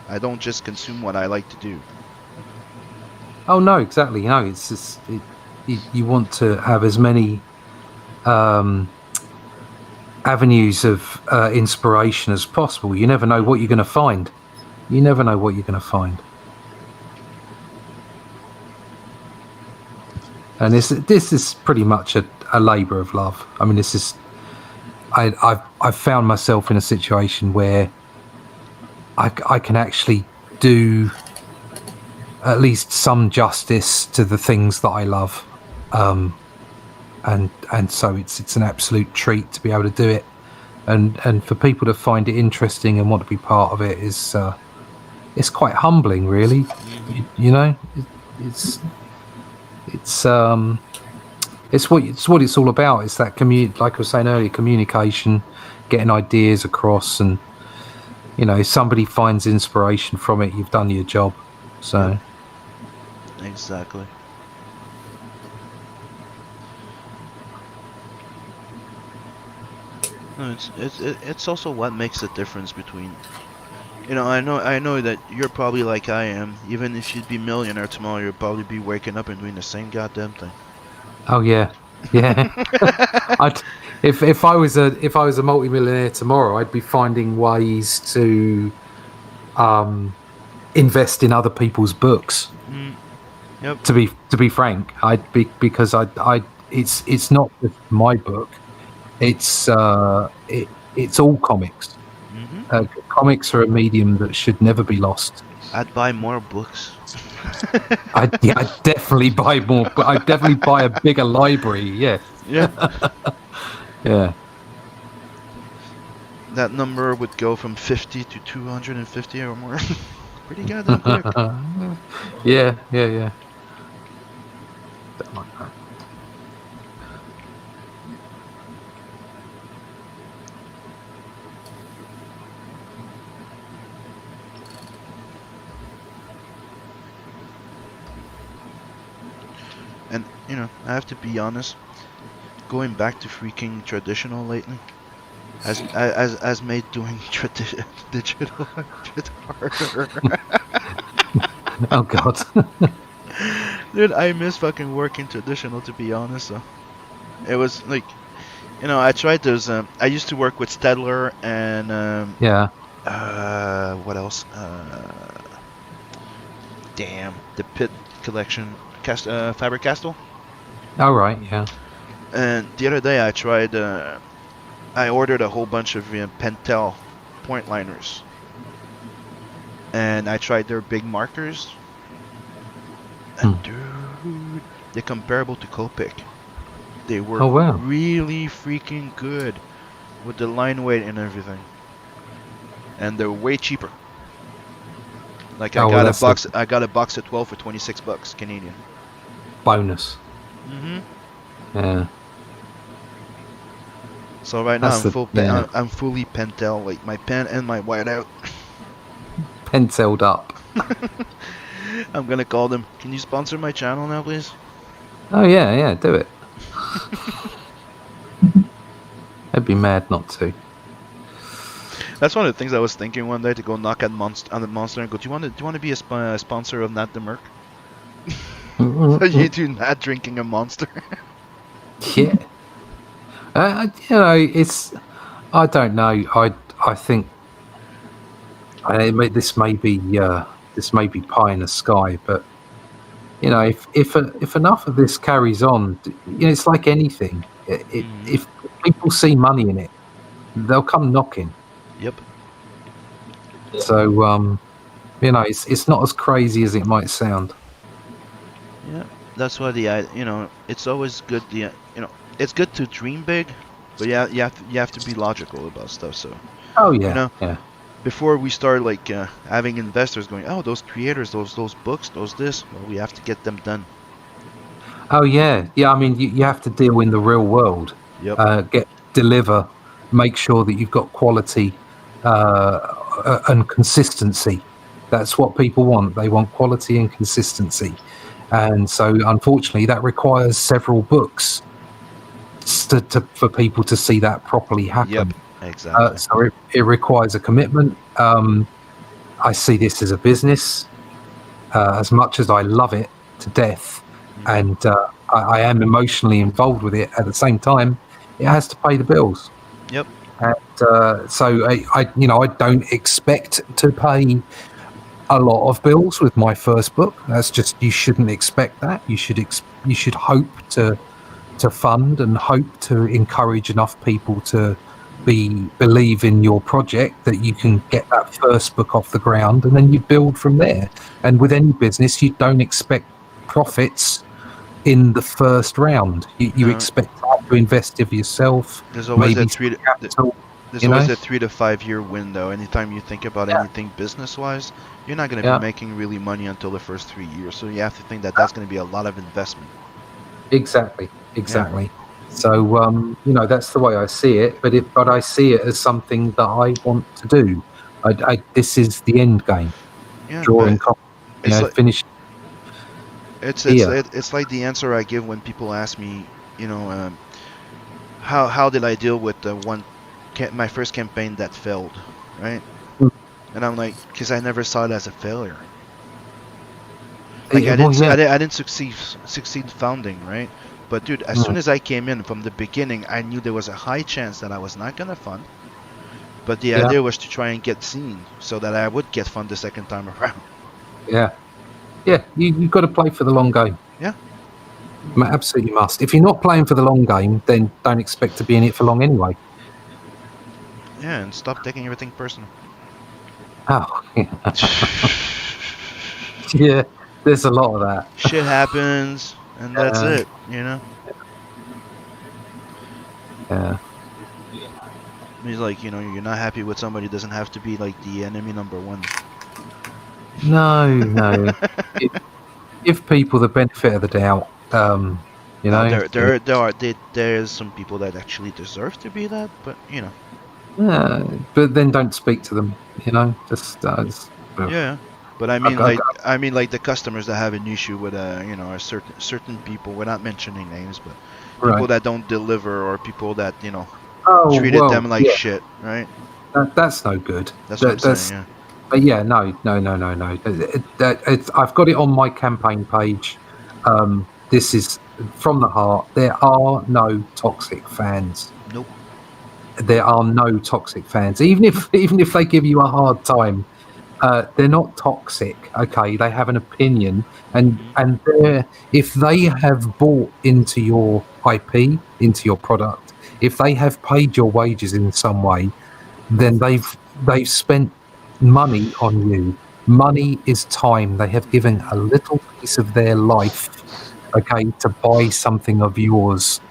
S2: I don't just consume what I like to do.
S3: Oh no, exactly. It's just you want to have as many avenues of inspiration as possible. You never know what you're going to find. And this is pretty much a labour of love. I mean, this is. I've found myself in a situation where I can actually do at least some justice to the things that I love, and so it's an absolute treat to be able to do it, and for people to find it interesting and want to be part of it is it's quite humbling, really. You know, it's what it's all about. It's that like I was saying earlier, communication, getting ideas across, and you know, if somebody finds inspiration from it, you've done your job. So
S2: exactly. No, it's also what makes the difference between, you know, I know that you're probably like I am. Even if you'd be millionaire tomorrow, you'd probably be waking up and doing the same goddamn thing.
S3: Oh yeah. If I was a multimillionaire tomorrow, I'd be finding ways to invest in other people's books.
S2: Yep.
S3: To be frank, because it's not just my book. It's all comics. Comics are a medium that should never be lost.
S2: I'd buy more books.
S3: I'd definitely buy more. But I'd definitely buy a bigger library. Yeah.
S2: Yeah.
S3: Yeah.
S2: That number would go from 50 to 250 or more. Pretty goddamn quick.
S3: Yeah.
S2: And you know, I have to be honest. Going back to freaking traditional lately has made doing digital a bit harder.
S3: Oh God.
S2: Dude, I miss fucking working traditional, to be honest. Though. It was like, you know, I tried those. I used to work with Stedler and
S3: Yeah.
S2: what else? Damn, the Pit Collection, Fabric Castle.
S3: All right. Yeah.
S2: And the other day I tried. I ordered a whole bunch of Pentel point liners, and I tried their big markers. And dude, they're comparable to Copic. They were really freaking good with the line weight and everything, and they're way cheaper. Like I got a box of 12 for $26 Canadian.
S3: Bonus. Yeah.
S2: So right now I'm fully Pentel, like my pen and my whiteout.
S3: Pentelled up.
S2: I'm gonna call them. Can you sponsor my channel now, please?
S3: Oh yeah, do it. I'd be mad not to.
S2: That's one of the things I was thinking one day, to go knock on the monster and go, do you want to be a sponsor of Nat the Merc? So you do not drinking a monster.
S3: Yeah. You know, it's. I don't know. I think. This may be pie in the sky, but you know, if enough of this carries on, you know, it's like anything. If people see money in it, they'll come knocking.
S2: Yep.
S3: So you know, it's not as crazy as it might sound.
S2: Yeah, that's why you know, it's always good. You know, it's good to dream big, but yeah, you have to be logical about stuff. So.
S3: Oh yeah.
S2: You know,
S3: yeah.
S2: Before we start like having investors going, oh, those creators, those books, those this, well, we have to get them done.
S3: Oh yeah. I mean, you have to deal in the real world.
S2: Yep.
S3: Deliver, make sure that you've got quality and consistency. That's what people want. They want quality and consistency. And so, unfortunately, that requires several books for people to see that properly happen.
S2: Yep, exactly.
S3: So it requires a commitment. I see this as a business. As much as I love it to death, and I am emotionally involved with it, at the same time, it has to pay the bills.
S2: Yep.
S3: And so I don't expect to pay a lot of bills with my first book. That's just, you shouldn't expect that. You should hope to fund and hope to encourage enough people to believe in your project, that you can get that first book off the ground, and then you build from there. And with any business, you don't expect profits in the first round. You
S2: No.
S3: expect to invest of yourself,
S2: There's always
S3: maybe
S2: that
S3: some capital.
S2: there's
S3: You
S2: always
S3: know?
S2: a 3 to 5 year window. Anytime you think about
S3: Yeah.
S2: anything business wise, you're not going to
S3: Yeah.
S2: be making really money until the first 3 years. So you have to think that that's going to be a lot of investment.
S3: Exactly. So that's the way I see it. But I see it as something that I want to do. This is the end game.
S2: Yeah,
S3: Drawing
S2: but
S3: copies,
S2: it's like
S3: finish
S2: it's
S3: here.
S2: it's like the answer I give when people ask me, how did I deal with the my first campaign that failed, right?
S3: Mm.
S2: And I'm like, because I never saw it as a failure. Like
S3: Well, yeah.
S2: I didn't succeed founding, right? But dude, as soon as I came in from the beginning, I knew there was a high chance that I was not gonna fund. But the idea was to try and get seen so that I would get fund the second time around.
S3: Yeah. You've got to play for the long game.
S2: Yeah.
S3: Absolutely must. If you're not playing for the long game, then don't expect to be in it for long anyway.
S2: Yeah, and stop taking everything personal.
S3: Oh, yeah. There's a lot of that.
S2: Shit happens, and that's it.
S3: Yeah.
S2: He's like, you're not happy with somebody, doesn't have to be like the enemy number one.
S3: No. Give people the benefit of the doubt.
S2: There's some people that actually deserve to be that, but
S3: Yeah, but then don't speak to them. Just
S2: yeah. But I mean, like the customers that have an issue with a certain people. We're not mentioning names, but people that don't deliver, or people that treated them like shit, right?
S3: That's no good.
S2: That's what I'm saying. Yeah.
S3: But yeah, no. I've got it on my campaign page. This is from the heart. There are no toxic fans.
S2: Nope.
S3: There are no toxic fans. Even if they give you a hard time, they're not toxic. Okay, they have an opinion, and if they have bought into your IP, into your product, if they have paid your wages in some way, then they've spent money on you. Money is time. They have given a little piece of their life, okay, to buy something of yours.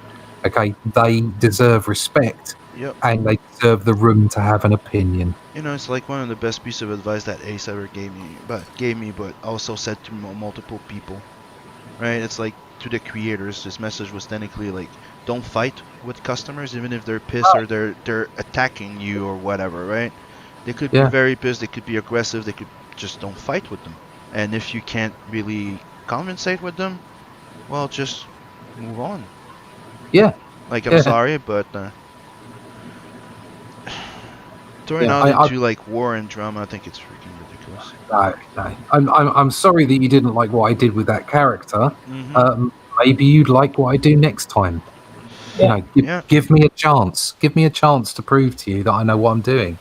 S3: Okay, they deserve respect.
S2: Yep.
S3: And they deserve the room to have an opinion.
S2: It's like one of the best pieces of advice that Ace ever gave me, but also said to multiple people. Right? It's like to the creators. This message was technically like, don't fight with customers, even if they're pissed or they're attacking you or whatever. Right? They could be very pissed. They could be aggressive. They could just don't fight with them. And if you can't really compensate with them, well, just move on.
S3: Yeah.
S2: Like I'm sorry, but. Throwing out into like war and drama, I think it's freaking ridiculous.
S3: No. I'm sorry that you didn't like what I did with that character.
S2: Mm-hmm.
S3: Maybe you'd like what I do next time.
S5: Yeah.
S3: Give me a chance. Give me a chance to prove to you that I know what I'm doing.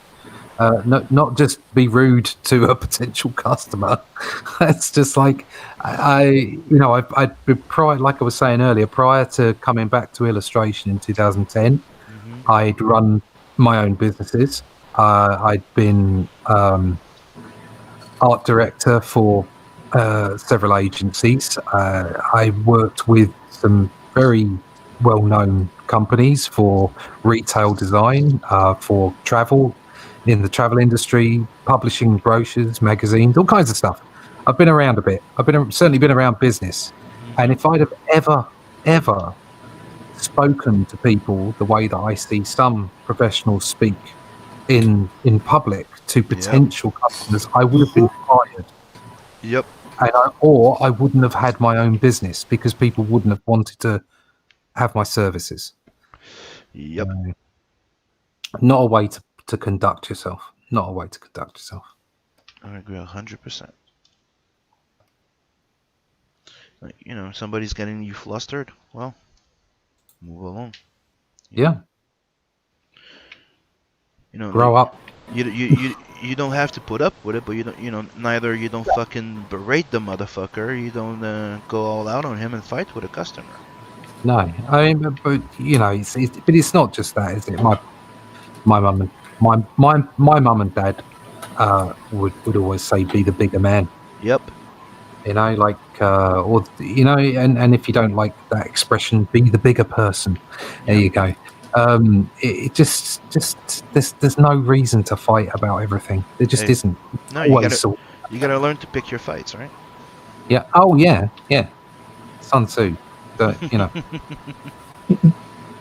S3: Not just be rude to a potential customer. It's just like I prior, like I was saying earlier, prior to coming back to illustration in 2010, I'd run my own businesses. I'd been art director for several agencies. I worked with some very well-known companies for retail design, for travel, in the travel industry, publishing brochures, magazines, all kinds of stuff. I've been around a bit. Certainly been around business. And if I'd have ever spoken to people the way that I see some professionals speak in public to potential customers, I would have been fired.
S2: Yep.
S3: Or I wouldn't have had my own business because people wouldn't have wanted to have my services.
S2: Yep.
S3: Not a way to conduct yourself. Not a way to conduct yourself.
S2: I agree 100%. Like, somebody's getting you flustered. Well, move along.
S3: Yeah. Grow
S2: like,
S3: up.
S2: You don't have to put up with it, but you don't fucking berate the motherfucker. You don't go all out on him and fight with a customer.
S3: No, I mean, but it's not just that, is it? my mum and my mum and dad would always say, "Be the bigger man."
S2: Yep.
S3: You know, like, or you know, and if you don't like that expression, be the bigger person. There
S2: Yep.
S3: you go. It just there's no reason to fight about everything. There just
S2: Hey,
S3: isn't.
S2: No,
S3: Always so.
S2: you gotta learn to pick your fights, right?
S3: Yeah. Oh yeah. Yeah. Sun Tzu. You know,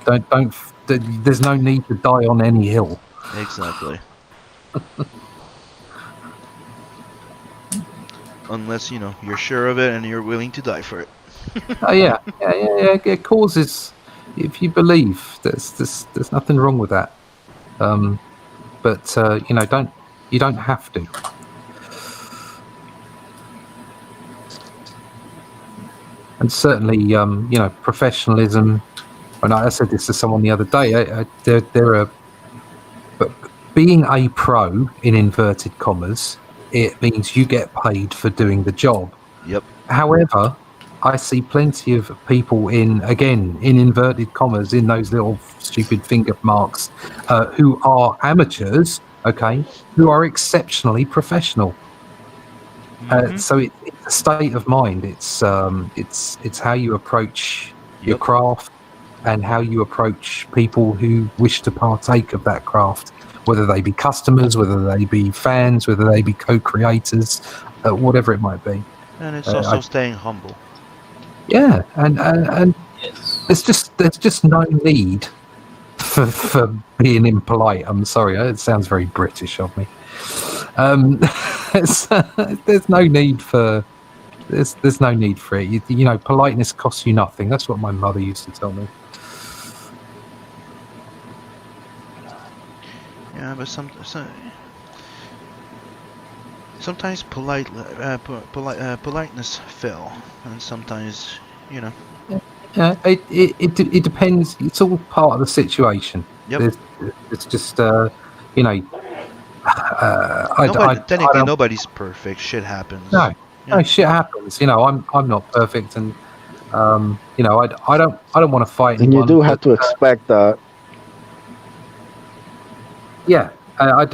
S3: don't. There's no need to die on any hill.
S2: Exactly. Unless you're sure of it and you're willing to die for it.
S3: Oh yeah. It causes. If you believe, there's nothing wrong with that. But you don't have to. And certainly, professionalism. And I said this to someone the other day. There are, but being a pro in inverted commas, it means you get paid for doing the job.
S2: Yep.
S3: However, I see plenty of people in inverted commas, in those little stupid finger marks, who are amateurs, okay, who are exceptionally professional. So it's a state of mind. It's how you approach your
S2: Yep.
S3: craft and how you approach people who wish to partake of that craft, whether they be customers, whether they be fans, whether they be co-creators, whatever it might be.
S2: And it's also staying humble.
S3: Yeah, and
S5: Yes.
S3: there's just no need for being impolite. I'm sorry, it sounds very British of me. There's no need for there's no need for it. You know, politeness costs you nothing. That's what my mother used to tell me.
S2: Yeah, but sometimes politeness fail, and sometimes
S3: Yeah, it depends. It's all part of the situation.
S2: Yep.
S3: It's just I
S2: Technically,
S3: don't.
S2: nobody's perfect. Shit happens.
S3: No,
S2: Yeah.
S3: no, shit happens. You know, I'm not perfect, and I don't want to fight
S4: And you
S3: anyone.
S4: do have to expect that.
S3: Yeah, I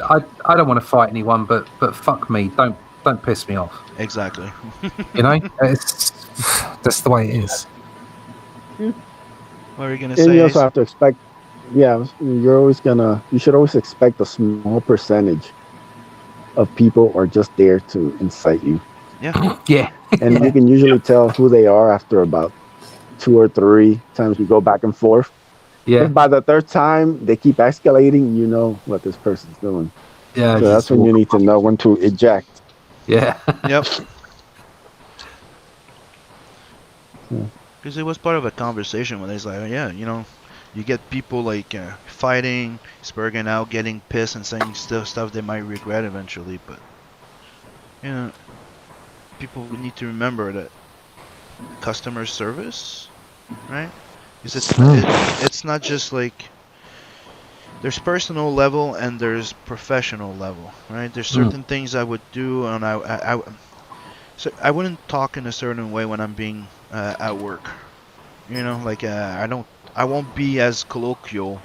S3: don't want to fight anyone, but fuck me, don't piss me off.
S2: Exactly.
S3: You know, that's the way it is.
S2: What are you gonna
S4: And
S2: say?
S4: you also
S2: Ace?
S4: have to expect, yeah, you should always expect a small percentage of people are just there to incite you.
S2: Yeah.
S3: Yeah,
S4: And you can usually tell who they are after about 2 or 3 times we go back and forth.
S3: yeah,
S4: If by the third time they keep escalating, you know what this person's doing.
S3: yeah.
S4: So that's when you need to know when to eject.
S3: Yeah,
S2: Yep.
S4: Yeah.
S2: Because it was part of a conversation when it's like, yeah, you get people like fighting, spurging out, getting pissed, and saying stuff they might regret eventually. But people need to remember that customer service, right? Because it's not just like there's personal level and there's professional level, right? There's certain things I would do, and so I wouldn't talk in a certain way when I'm being at work. Like I won't be as colloquial,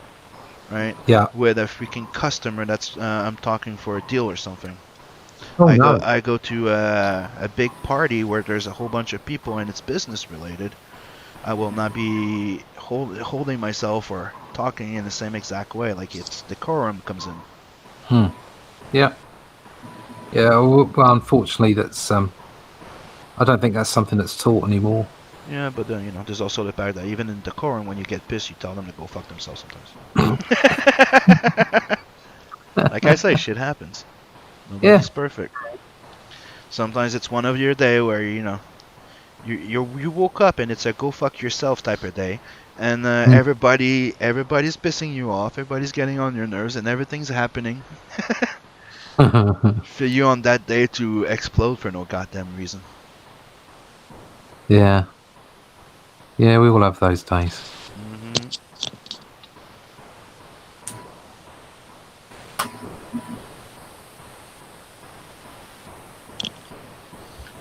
S2: right?
S3: yeah.
S2: With a freaking customer that's I'm talking for a deal or something.
S3: Oh no.
S2: I go to a big party where there's a whole bunch of people and it's business related. I will not be holding myself or talking in the same exact way. Like it's decorum comes in.
S3: Yeah. Yeah. Well, unfortunately, that's I don't think that's something that's taught anymore.
S2: Yeah, but then there's also the fact that even in decorum, when you get pissed, you tell them to go fuck themselves sometimes. Like I say, shit happens. Nobody's perfect. Sometimes it's one of your day where you woke up and it's a go fuck yourself type of day, and everybody's pissing you off, everybody's getting on your nerves, and everything's happening for you on that day to explode for no goddamn reason.
S3: Yeah. Yeah, we all have those days.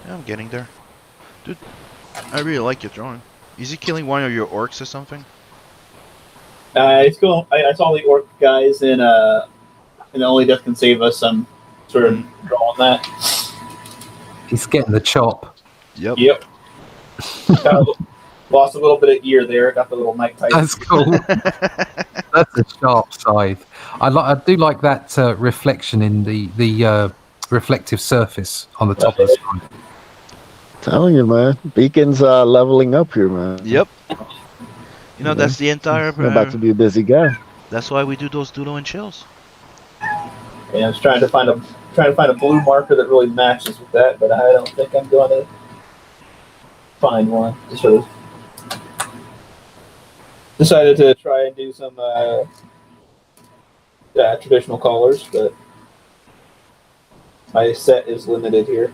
S2: Yeah, I'm getting there. Dude, I really like your drawing. Is he killing one of your orcs or something?
S5: It's cool. I saw the orc guys in Only Death Can Save Us. I'm sort of drawing that.
S3: He's getting the chop.
S2: Yep.
S5: Yep. Lost a little bit of ear there. Got the little Mike Tyson.
S3: That's cool. That's a sharp scythe. I do like that reflection in the reflective surface on the top of the scythe.
S6: Telling you, man. Beacon's leveling up here, man.
S2: Yep. You know, that's the entire.
S6: I'm about to be a busy guy.
S2: That's why we do those doodle and chills.
S5: Yeah, I was trying to find a blue marker that really matches with that, but I don't think I'm going to find one. Just sort of decided to try and do some traditional colors, but my set is limited here.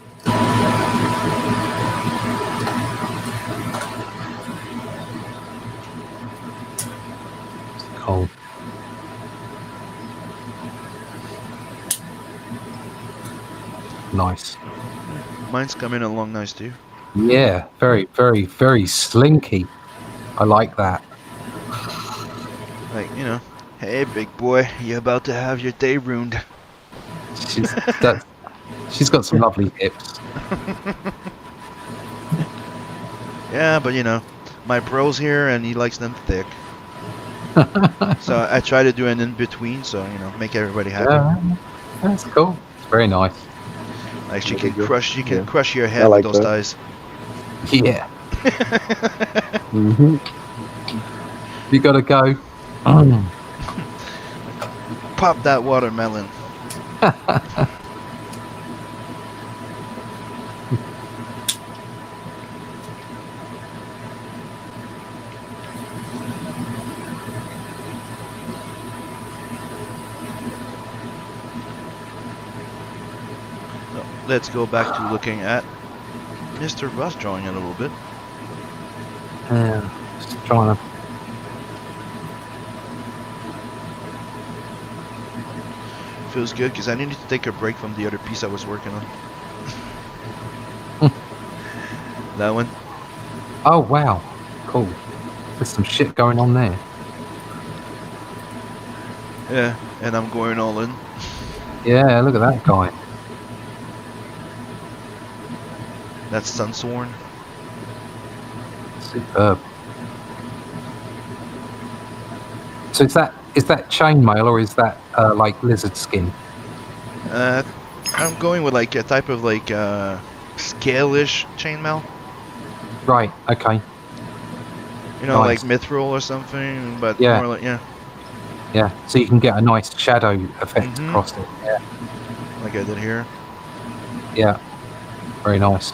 S3: Cold. Nice.
S2: Mine's coming along nice too.
S3: Yeah, very, very, very slinky. I like that.
S2: Like, you know, hey big boy, you about to have your day ruined.
S3: She's got some lovely hips.
S2: Yeah, but you know, my bro's here and he likes them thick. So I try to do an in between, so you know, make everybody happy.
S3: Yeah, that's cool. It's very nice.
S2: Like she
S6: Really
S2: can
S6: good.
S2: crush, you can
S6: Yeah.
S2: crush your
S6: I
S2: head
S6: like
S2: with those
S6: that.
S2: thighs.
S3: Yeah.
S6: Mm-hmm.
S3: You gotta go.
S2: Pop that watermelon. So, let's go back to looking at Mr. Russ drawing a little bit.
S3: Yeah, just trying to.
S2: Feels good because I needed to take a break from the other piece I was working on. That one.
S3: Oh wow, cool. There's some shit going on there.
S2: Yeah, and I'm going all in.
S3: Yeah, look at that guy.
S2: That's Sunsworn.
S3: Superb. So is that chainmail or is that like lizard skin?
S2: I'm going with like a type of like scale-ish chainmail.
S3: Right. Okay.
S2: You know,
S3: Nice.
S2: like mithril or something, but
S3: Yeah.
S2: more like
S3: Yeah. So you can get a nice shadow effect
S2: Mhm.
S3: across it. Yeah.
S2: like I did here.
S3: Yeah. Very nice.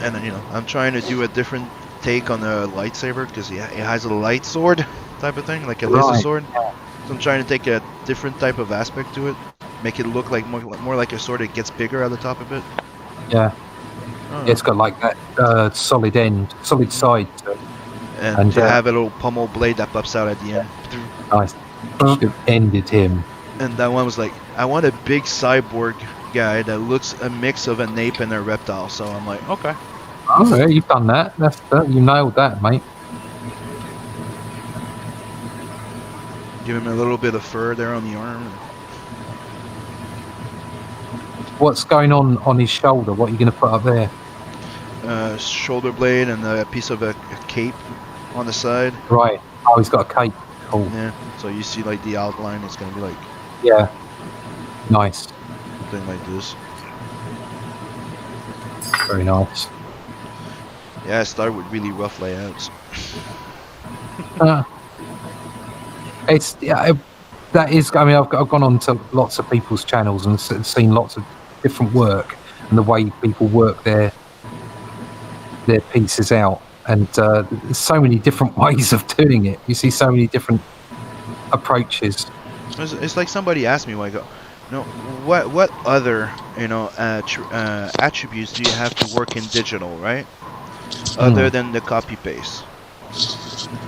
S2: And you know, I'm trying to do a different take on the lightsaber because it has a light sword type of thing, like a laser
S3: Right.
S2: sword. So I'm trying to take a different type of aspect to it, make it look like more like a sword that gets bigger at the top of it.
S3: Yeah.
S2: Oh,
S3: It's got like that solid side to it.
S2: and to
S3: and,
S2: have a little pommel blade that pops out at the end.
S3: Nice. It ended him.
S2: And that one was like, I want a big cyborg guy that looks a mix of an ape and a reptile. So I'm like, okay.
S3: Oh yeah, you've done that. You nailed that, mate.
S2: Give him a little bit of fur there on the arm.
S3: What's going on his shoulder? What are you going to put up there?
S2: Shoulder blade and a piece of a cape on the side.
S3: Right. Oh, he's got a cape. Cool.
S2: Yeah. So you see like the outline. It's gonna be like
S3: Yeah. Nice.
S2: something like this.
S3: Very nice.
S2: Yeah, I start with really rough layouts.
S3: It's that is. I mean, I've gone on to lots of people's channels and seen lots of different work and the way people work their pieces out, and there's so many different ways of doing it. You see so many different approaches.
S2: It's like somebody asked me, I go, you know, what other attributes do you have to work in digital, right? Other than the copy paste.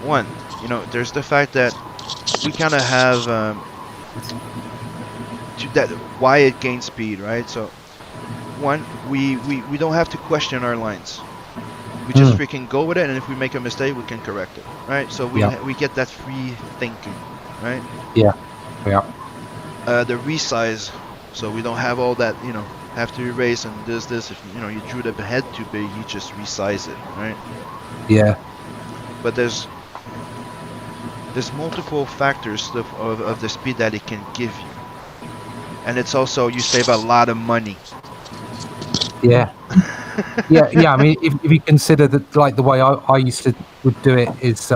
S2: One, you know, there's the fact that we kind of have why it gains speed, right? So one, we don't have to question our lines. We just freaking go with it, and if we make a mistake, we can correct it, right? So we get that free thinking, right?
S3: Yeah.
S2: The resize, so we don't have all that, have to erase and this. If you drew the head too big, you just resize it, right?
S3: Yeah.
S2: But there's multiple factors of the speed that it can give you, and it's also you save a lot of money.
S3: Yeah. Yeah. I mean, if you consider that, like the way I used to would do it is,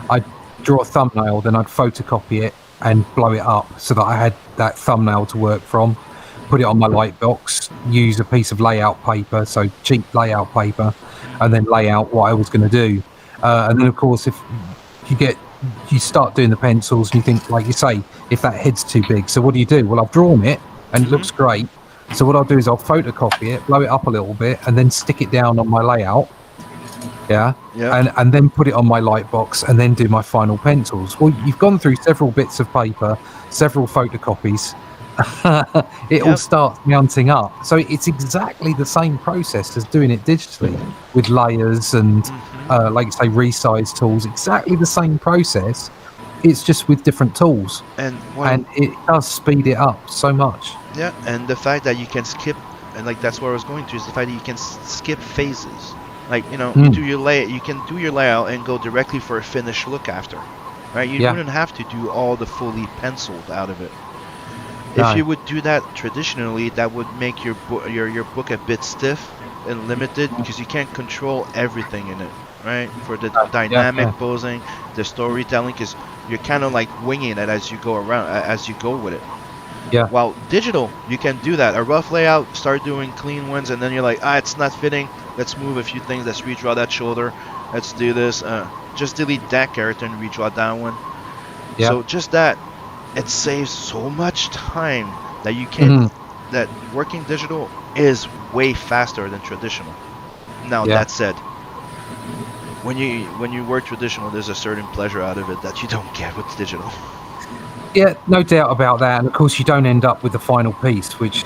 S3: I'd draw a thumbnail, then I'd photocopy it and blow it up so that I had that thumbnail to work from. Put it on my light box. Use a piece of layout paper, so cheap layout paper, and then lay out what I was going to do. And then, of course, if you start doing the pencils, and you think, like you say, if that head's too big, so what do? Well, I've drawn it, and it looks great. So what I'll do is I'll photocopy it, blow it up a little bit, and then stick it down on my layout. Yeah. And then put it on my light box, and then do my final pencils. Well, you've gone through several bits of paper, several photocopies. It all starts mounting up. So it's exactly the same process as doing it digitally with layers and, like you say, resize tools. Exactly the same process. It's just with different tools. And it does speed it up so much.
S2: Yeah, and the fact that you can skip, and like that's where I was going to, is the fact that you can skip phases. Like, you do you can do your layout and go directly for a finished look after, right? You wouldn't have to do all the fully penciled out of it. If you would do that traditionally, that would make your book a bit stiff and limited, because you can't control everything in it, right? For the dynamic posing, the storytelling, because you're kind of like winging it as you go with it.
S3: Yeah.
S2: While digital, you can do that. A rough layout, start doing clean ones, and then you're like, it's not fitting. Let's move a few things. Let's redraw that shoulder. Let's do this. Just delete that character and redraw that one. Yeah. So just that, it saves so much time that you can. That working digital is way faster than traditional. Now that said, when you work traditional, there's a certain pleasure out of it that you don't get with digital.
S3: Yeah, no doubt about that. And of course, you don't end up with the final piece, which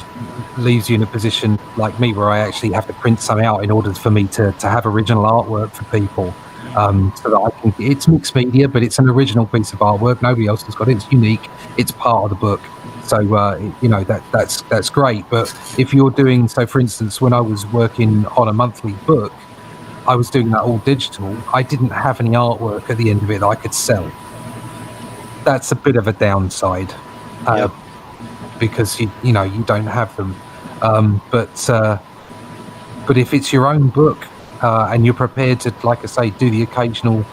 S3: leaves you in a position like me where I actually have to print some out in order for me to have original artwork for people. So that I can. It's mixed media, but it's an original piece of artwork. Nobody else has got it. It's unique. It's part of the book. So that's great. But if you're doing, so for instance, when I was working on a monthly book, I was doing that all digital. I didn't have any artwork at the end of it that I could sell. That's a bit of a downside, because you don't have them. But if it's your own book, and you're prepared to, like I say, do the occasional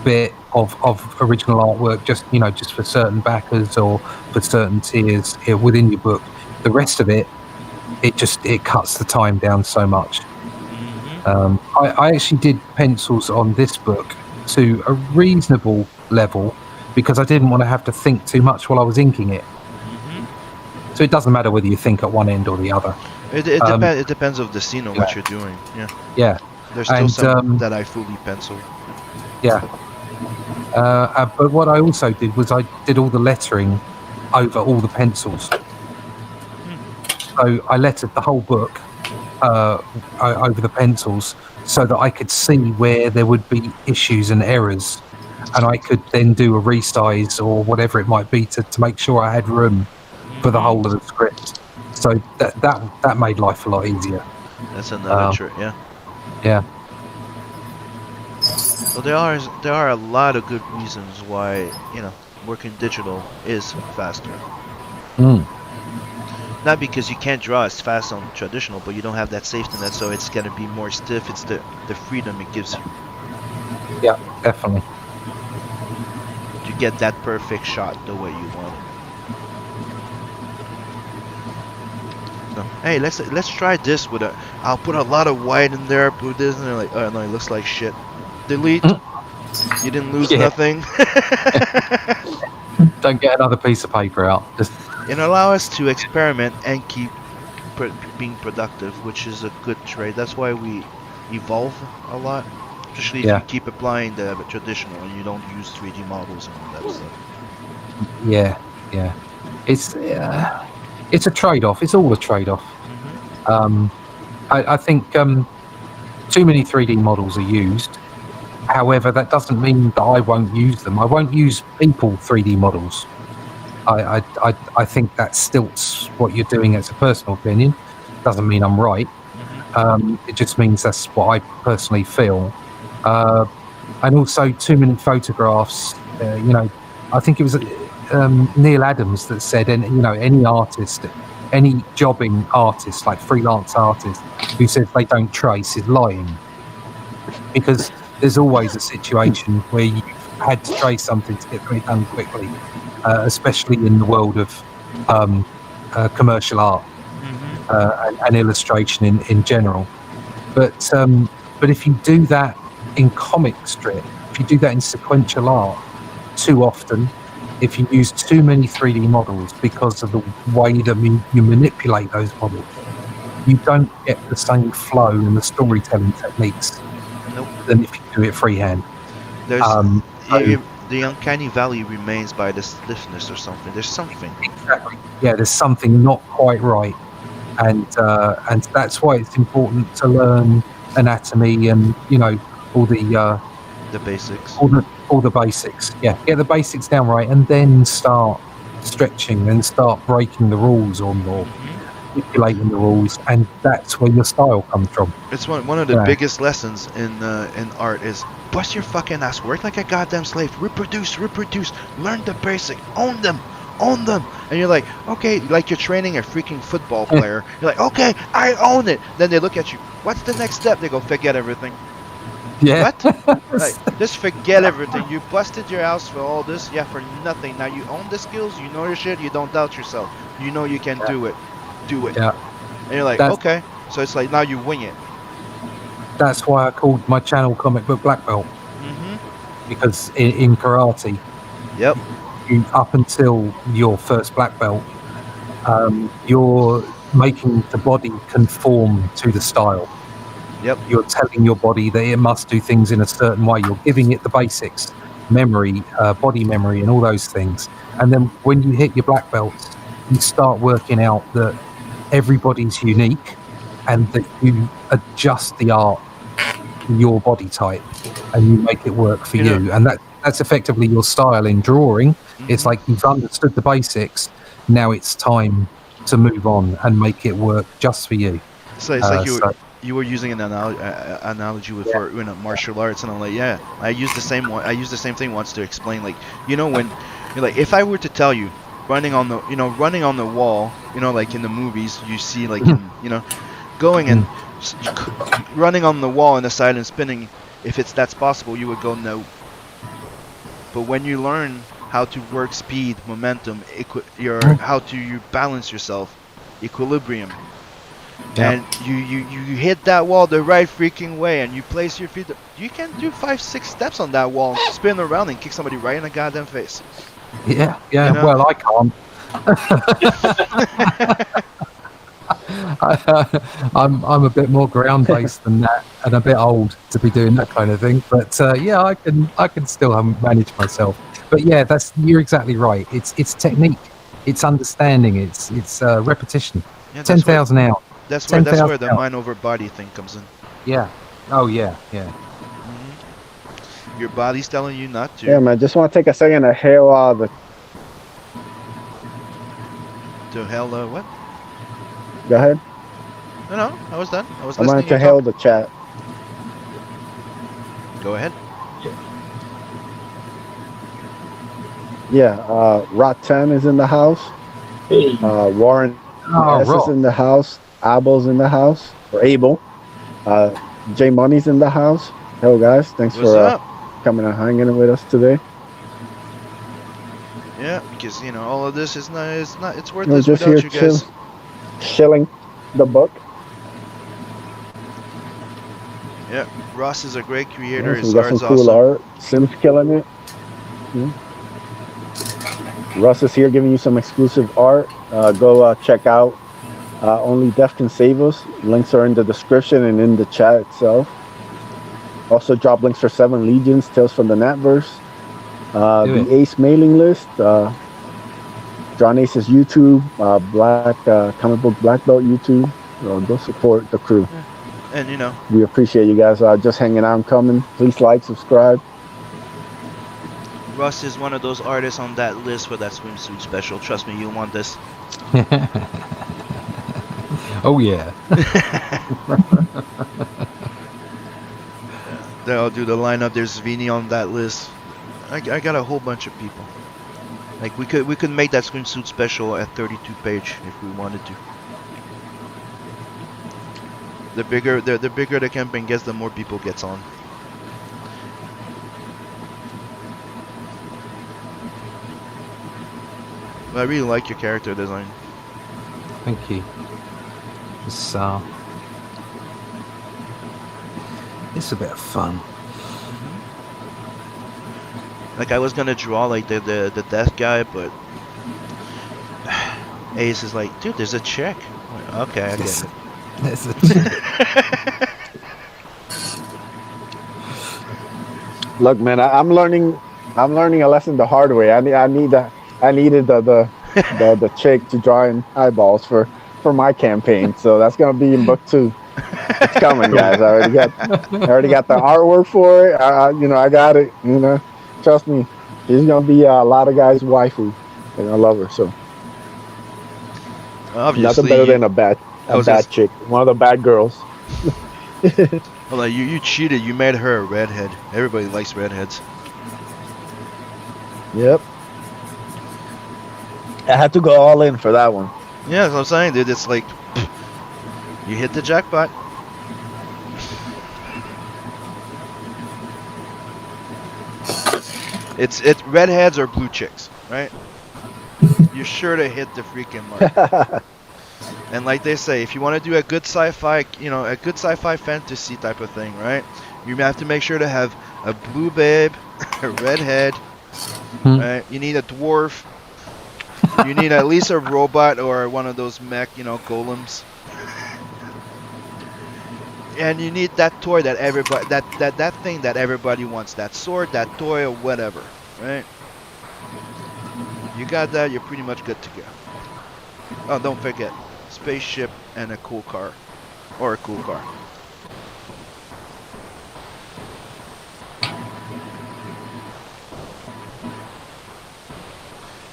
S3: bit of original artwork, just for certain backers or for certain tiers within your book, the rest of it cuts the time down so much. I actually did pencils on this book to a reasonable level, because I didn't want to have to think too much while I was inking it. So it doesn't matter whether you think at one end or the other.
S2: It depends of the scene on what you're doing.
S3: Yeah.
S2: There's still some that I fully pencil.
S3: Yeah. But what I also did was I did all the lettering over all the pencils. So I lettered the whole book over the pencils so that I could see where there would be issues and errors. And I could then do a resize or whatever it might be to make sure I had room for the whole of the script. So that made life a lot easier.
S2: That's another trick, yeah.
S3: Yeah.
S2: Well, there are a lot of good reasons why working digital is faster. Not because you can't draw as fast on traditional, but you don't have that safety net, so it's gonna be more stiff. It's the freedom it gives you.
S3: Yeah, definitely.
S2: To get that perfect shot the way you want it. So, hey, let's try this with I'll put a lot of white in there, put this, and they're like, oh no, it looks like shit. Delete. You didn't lose nothing.
S3: Don't get another piece of paper out. Just
S2: and allow us to experiment and keep being productive, which is a good trait. That's why we evolve a lot, especially if you keep applying the traditional and you don't use 3D models and all that stuff.
S3: Yeah. It's a trade-off. It's all a trade-off. I think too many 3D models are used. However, that doesn't mean that I won't use them. I won't use people 3D models. I think that stilts what you're doing as a personal opinion. Doesn't mean I'm right. It just means that's what I personally feel. And also 2 minute photographs. I think it was Neil Adams that said, and any artist, any jobbing artist, like freelance artist, who says they don't trace is lying, because there's always a situation where you've had to trace something to get it done quickly, especially in the world of commercial art and illustration in general. But if you do that in comic strip, if you do that in sequential art too often, if you use too many 3D models because of the way that you manipulate those models, you don't get the same flow and the storytelling techniques than if you do it freehand.
S2: There's the uncanny valley remains by the stiffness or something. There's something.
S3: Exactly. Yeah, there's something not quite right, and that's why it's important to learn anatomy and all
S2: The basics.
S3: all the basics. Yeah, get the basics down right, and then start stretching and start breaking the rules or manipulating the rules, and that's where your style comes from.
S2: It's one of the biggest lessons in art is bust your fucking ass, work like a goddamn slave, reproduce, learn the basic, own them, and you're like, okay, like you're training a freaking football player. You're like, okay, I own it. Then they look at you. What's the next step? They go, forget everything.
S3: Yeah.
S2: What? Like, just forget everything. You busted your ass for all this, for nothing. Now you own the skills, you know your shit, you don't doubt yourself. You know you can do it. Do it.
S3: Yeah.
S2: And you're like, okay. So it's like now you wing it.
S3: That's why I called my channel Comic Book Black Belt. Because in karate, up until your first black belt, you're making the body conform to the style. You're telling your body that it must do things in a certain way. You're giving it the basics, memory, body memory, and all those things. And then when you hit your black belts, you start working out that everybody's unique and that you adjust the art to your body type and you make it work for you. And that's effectively your style in drawing. It's like you've understood the basics. Now it's time to move on and make it work just for you.
S2: So it's like you were using an analogy with for martial arts, and I'm like, I used the same one. I used the same thing once to explain, like, when you're like, if I were to tell you running on the wall, like in the movies you see, like going and running on the wall in the side and spinning, if that's possible, you would go no. But when you learn how to work speed, momentum, how to you balance yourself, equilibrium, and you hit that wall the right freaking way, and you place your feet, you can do 5-6 steps on that wall, spin around and kick somebody right in the goddamn face.
S3: Yeah. Well, I can't. I'm a bit more ground based than that, and a bit old to be doing that kind of thing. But I can still manage myself. But you're exactly right. It's technique, it's understanding, it's repetition. 10,000 hours.
S2: That's where the mind over body thing comes in.
S3: Yeah. Oh yeah.
S2: Your body's telling you not to.
S4: Yeah, man. Just want to take a second to hail the.
S2: To hell, what?
S4: Go ahead.
S2: No, I was done. I was
S4: I'm
S2: listening.
S4: going to hail the chat.
S2: Go ahead.
S4: Yeah, Rot 10 is in the house. Warren S is in the house. Abel's in the house. Or Abel. J Money's in the house. Hello, guys. Thanks for coming and hanging with us today.
S2: Yeah, because all of this is not. It's
S4: We're
S2: worthless
S4: just
S2: without
S4: here
S2: you guys.
S4: chilling the book.
S2: Yeah, Ross is a great creator.
S4: Yeah, so
S2: His
S4: we got some
S2: art's
S4: cool
S2: awesome.
S4: art. Sim's killing it. Yeah. Russ is here giving you some exclusive art. Go check out Only Death Can Save Us. Links are in the description and in the chat itself. Also drop links for 7 Legions, Tales from the Natverse. The Ace mailing list. John Ace's YouTube. Black Comic Book Black Belt YouTube. Go support the crew.
S2: And you know,
S4: We appreciate you guys just hanging out and coming. Please like, subscribe.
S2: Russ is one of those artists on that list for that swimsuit special. Trust me, you want this.
S3: Oh yeah.
S2: Then I'll do the lineup. There's Vini on that list. I got a whole bunch of people. Like we could make that swimsuit special at 32 page if we wanted to. The bigger the campaign gets, the more people gets on. But I really like your character design.
S3: Thank you. It's a bit of fun.
S2: Like I was gonna draw like the death guy, but Ace is like, dude, there's a check. I'm like, okay, I get it.
S3: It's
S4: Look, man, I'm learning a lesson the hard way. I needed the chick to draw in eyeballs for my campaign. So that's gonna be in book 2. It's coming, guys. I already got the artwork for it. I got it. Trust me, she's gonna be a lot of guys' waifu. They're gonna love her. So
S2: Obviously,
S4: nothing better than a bad chick, one of the bad girls.
S2: Well, like, you cheated. You made her a redhead. Everybody likes redheads.
S4: Yep. I had to go all in for that one.
S2: Yeah, that's what I'm saying, dude. It's like you hit the jackpot. It's redheads or blue chicks, right? You're sure to hit the freaking mark. And like they say, if you want to do a good sci-fi, a good sci-fi fantasy type of thing, right? You have to make sure to have a blue babe, a redhead, right? You need a dwarf. You need at least a robot or one of those mech, golems. And you need that toy that everybody, that thing that everybody wants, that sword, that toy, or whatever, right? You got that, you're pretty much good to go. Oh, don't forget, spaceship and a cool car, or a cool car.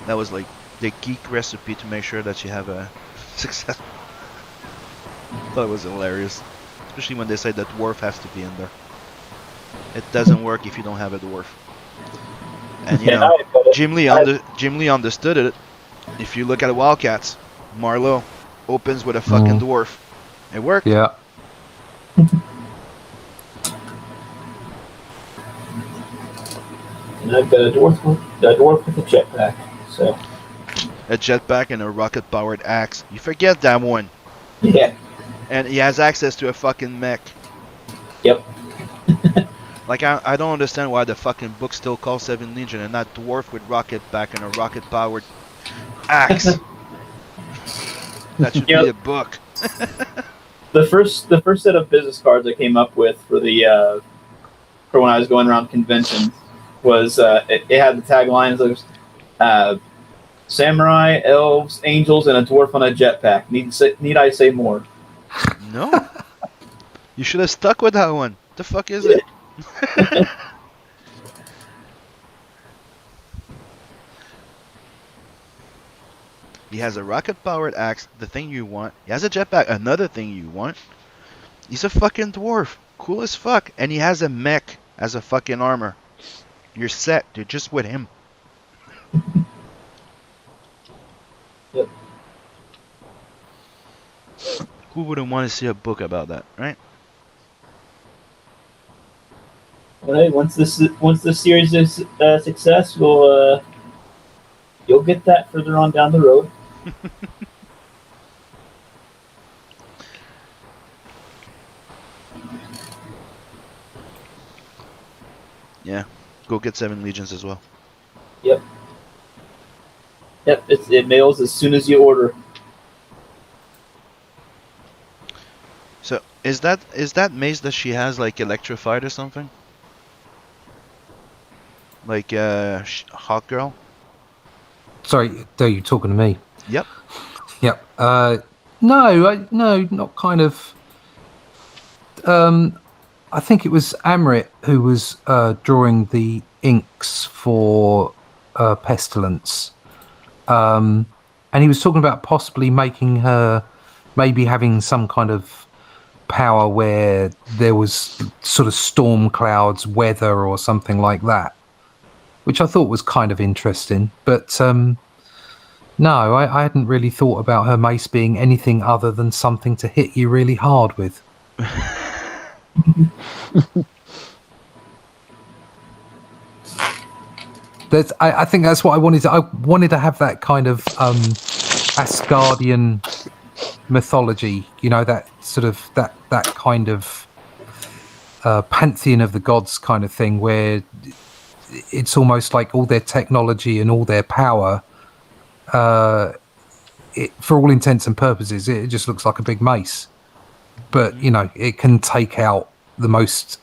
S2: That was like the geek recipe to make sure that you have a success. Thought it was hilarious. Especially when they say that dwarf has to be in there. It doesn't work if you don't have a dwarf. And Jim Lee understood it. If you look at the Wildcats, Marlowe opens with a fucking dwarf. It worked.
S3: Yeah.
S5: And I've got a dwarf with a jetpack. So.
S2: A jetpack and a rocket-powered axe. You forget that one.
S5: Yeah.
S2: And he has access to a fucking mech.
S5: Yep.
S2: Like, I don't understand why the fucking book still calls 7 Legion and not dwarf with rocket back and a rocket-powered axe. That should be a book.
S5: The first set of business cards I came up with for when I was going around conventions was it had the taglines of samurai, elves, angels, and a dwarf on a jetpack. Need I say more?
S2: No. You should have stuck with that one. The fuck is it? He has a rocket-powered axe, the thing you want. He has a jetpack, another thing you want. He's a fucking dwarf. Cool as fuck. And he has a mech as a fucking armor. You're set, dude, just with him.
S5: Yep.
S2: Who wouldn't want to see a book about that, right?
S5: Well, once this series is a success, you'll get that further on down the road.
S2: Yeah, go get 7 Legions as well.
S5: Yep. Yep, it mails as soon as you order.
S2: So is that mace that she has like electrified or something? Like Hawk Girl?
S3: Sorry, are you talking to me?
S2: Yep.
S3: Yep. No, not kind of. I think it was Amrit who was drawing the inks for Pestilence. And he was talking about possibly making her, maybe having some kind of power where there was sort of storm clouds, weather, or something like that, which I thought was kind of interesting. But no, I hadn't really thought about her mace being anything other than something to hit you really hard with. I think that's what I wanted. I wanted to have that kind of Asgardian mythology, that sort of that kind of pantheon of the gods kind of thing, where it's almost like all their technology and all their power, for all intents and purposes, it just looks like a big mace. But it can take out the most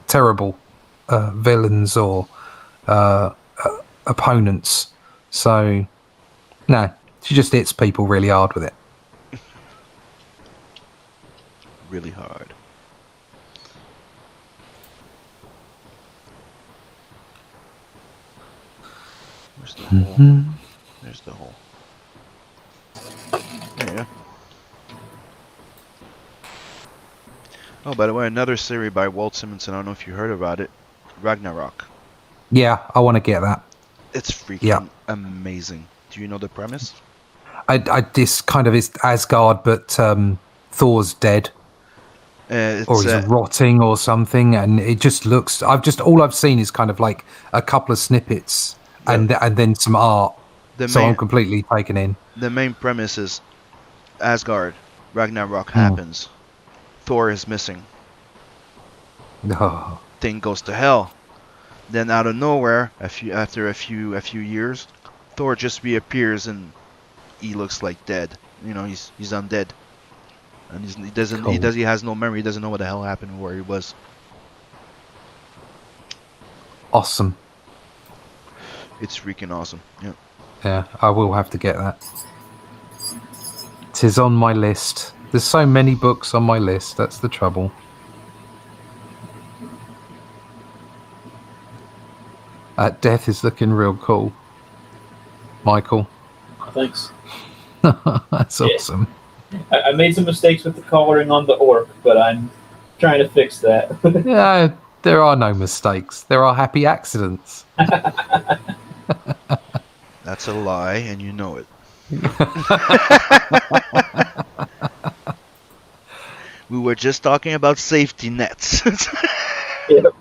S3: terrible villains or opponents. So no, she just hits people really hard with it.
S2: Really hard. Where's the hole? There's the hole. There you go. Oh, by the way, another series by Walt Simonson. I don't know if you heard about it. Ragnarok.
S3: Yeah, I want to get that.
S2: It's freaking amazing. Do you know the premise?
S3: This kind of is Asgard, but Thor's dead, or he's rotting or something, and it just looks. All I've seen is kind of like a couple of snippets and then some art. I'm completely taken in.
S2: The main premise is Asgard. Ragnarok happens. Thor is missing.
S3: Oh.
S2: Thing goes to hell. Then out of nowhere, after a few years, Thor just reappears and he looks like dead. He's undead, and he has no memory. He doesn't know what the hell happened, where he was.
S3: Awesome.
S2: It's freaking awesome. Yeah.
S3: Yeah, I will have to get that. 'Tis on my list. There's so many books on my list. That's the trouble. Death is looking real cool, Michael.
S5: Thanks.
S3: That's awesome.
S5: I made some mistakes with the coloring on the orc, but I'm trying to fix that.
S3: Yeah, there are no mistakes. There are happy accidents.
S2: That's a lie, and you know it. We were just talking about safety nets.
S5: Yep.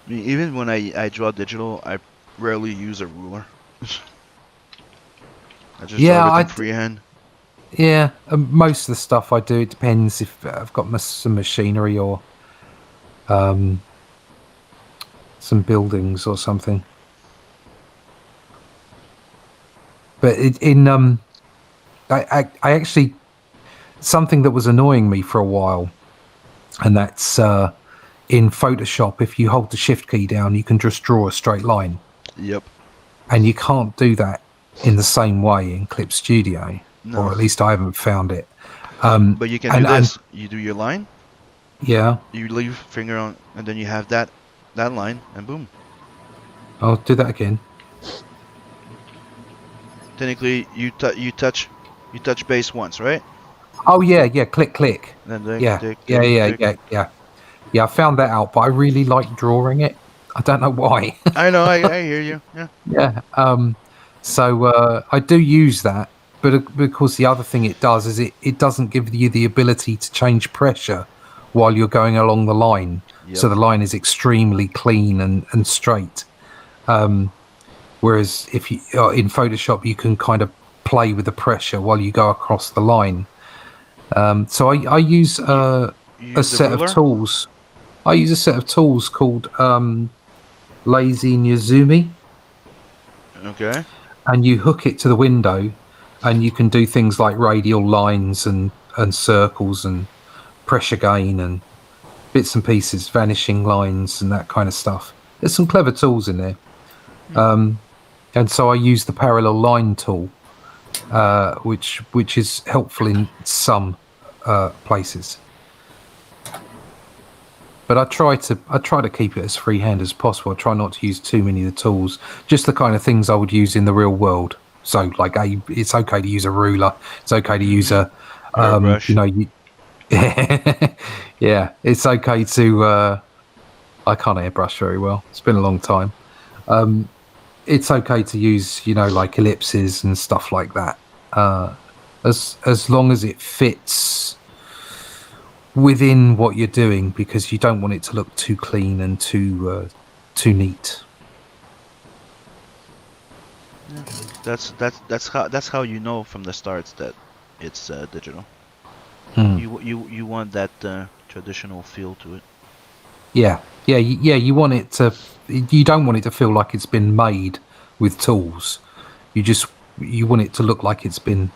S2: I mean, even when I draw digital, I rarely use a ruler. I just draw everything freehand.
S3: Yeah, most of the stuff I do, it depends if I've got some machinery or some buildings or something. But I actually, something that was annoying me for a while, and that's in Photoshop, if you hold the shift key down, you can just draw a straight line.
S2: Yep.
S3: And you can't do that in the same way in Clip Studio.
S2: No.
S3: Or at least I haven't found it.
S2: But you can do this. You do your line.
S3: Yeah.
S2: You leave finger on, and then you have that line, and boom.
S3: I'll do that again.
S2: Technically, you touch base once, right?
S3: Oh yeah. Click.
S2: And then
S3: Yeah.
S2: click.
S3: Yeah, I found that out, but I really like drawing it. I don't know why.
S2: I know. I hear you. Yeah.
S3: Yeah. So I do use that. But because the other thing it does is it doesn't give you the ability to change pressure while you're going along the line.
S2: Yep.
S3: So the line is extremely clean and straight. Whereas if you in Photoshop, you can kind of play with the pressure while you go across the line. So I use a set of tools. I use a set of tools called Lazy Nizumi.
S2: Okay.
S3: And you hook it to the window. And you can do things like radial lines and circles and pressure gain and bits and pieces, vanishing lines and that kind of stuff. there's some clever tools in there. And so I use the parallel line tool, which is helpful in some places. But I try to keep it as freehand as possible. I try not to use too many of the tools, just the kind of things I would use in the real world. So, like, it's okay to use a ruler. It's okay to use a,
S2: Airbrush.
S3: yeah, it's okay to. I can't airbrush very well. It's been a long time. It's okay to use, like ellipses and stuff like that, as long as it fits within what you're doing, because you don't want it to look too clean and too neat.
S2: Yeah. That's how you know from the start that it's digital. You want that traditional feel to it.
S3: Yeah. You want it to. You don't want it to feel like it's been made with tools. You want it to look like it's been,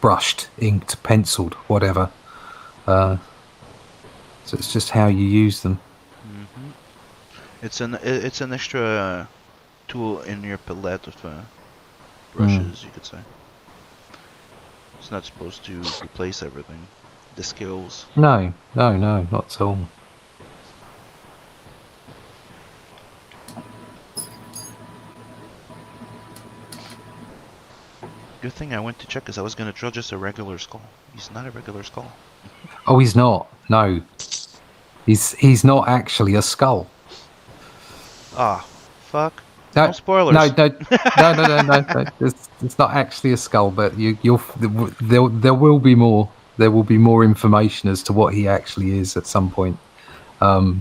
S3: brushed, inked, penciled, whatever. So it's just how you use them.
S2: It's an extra tool in your palette of brushes, you could say. It's not supposed to replace everything. The skills.
S3: No, not at all.
S2: Good thing I went to check, because I was going to draw just a regular skull. He's not a regular skull.
S3: Oh, he's not. No, he's not actually a skull.
S2: Ah, fuck.
S3: No
S2: spoilers.
S3: No. It's not actually a skull, but there will be more. There will be more information as to what he actually is at some point. I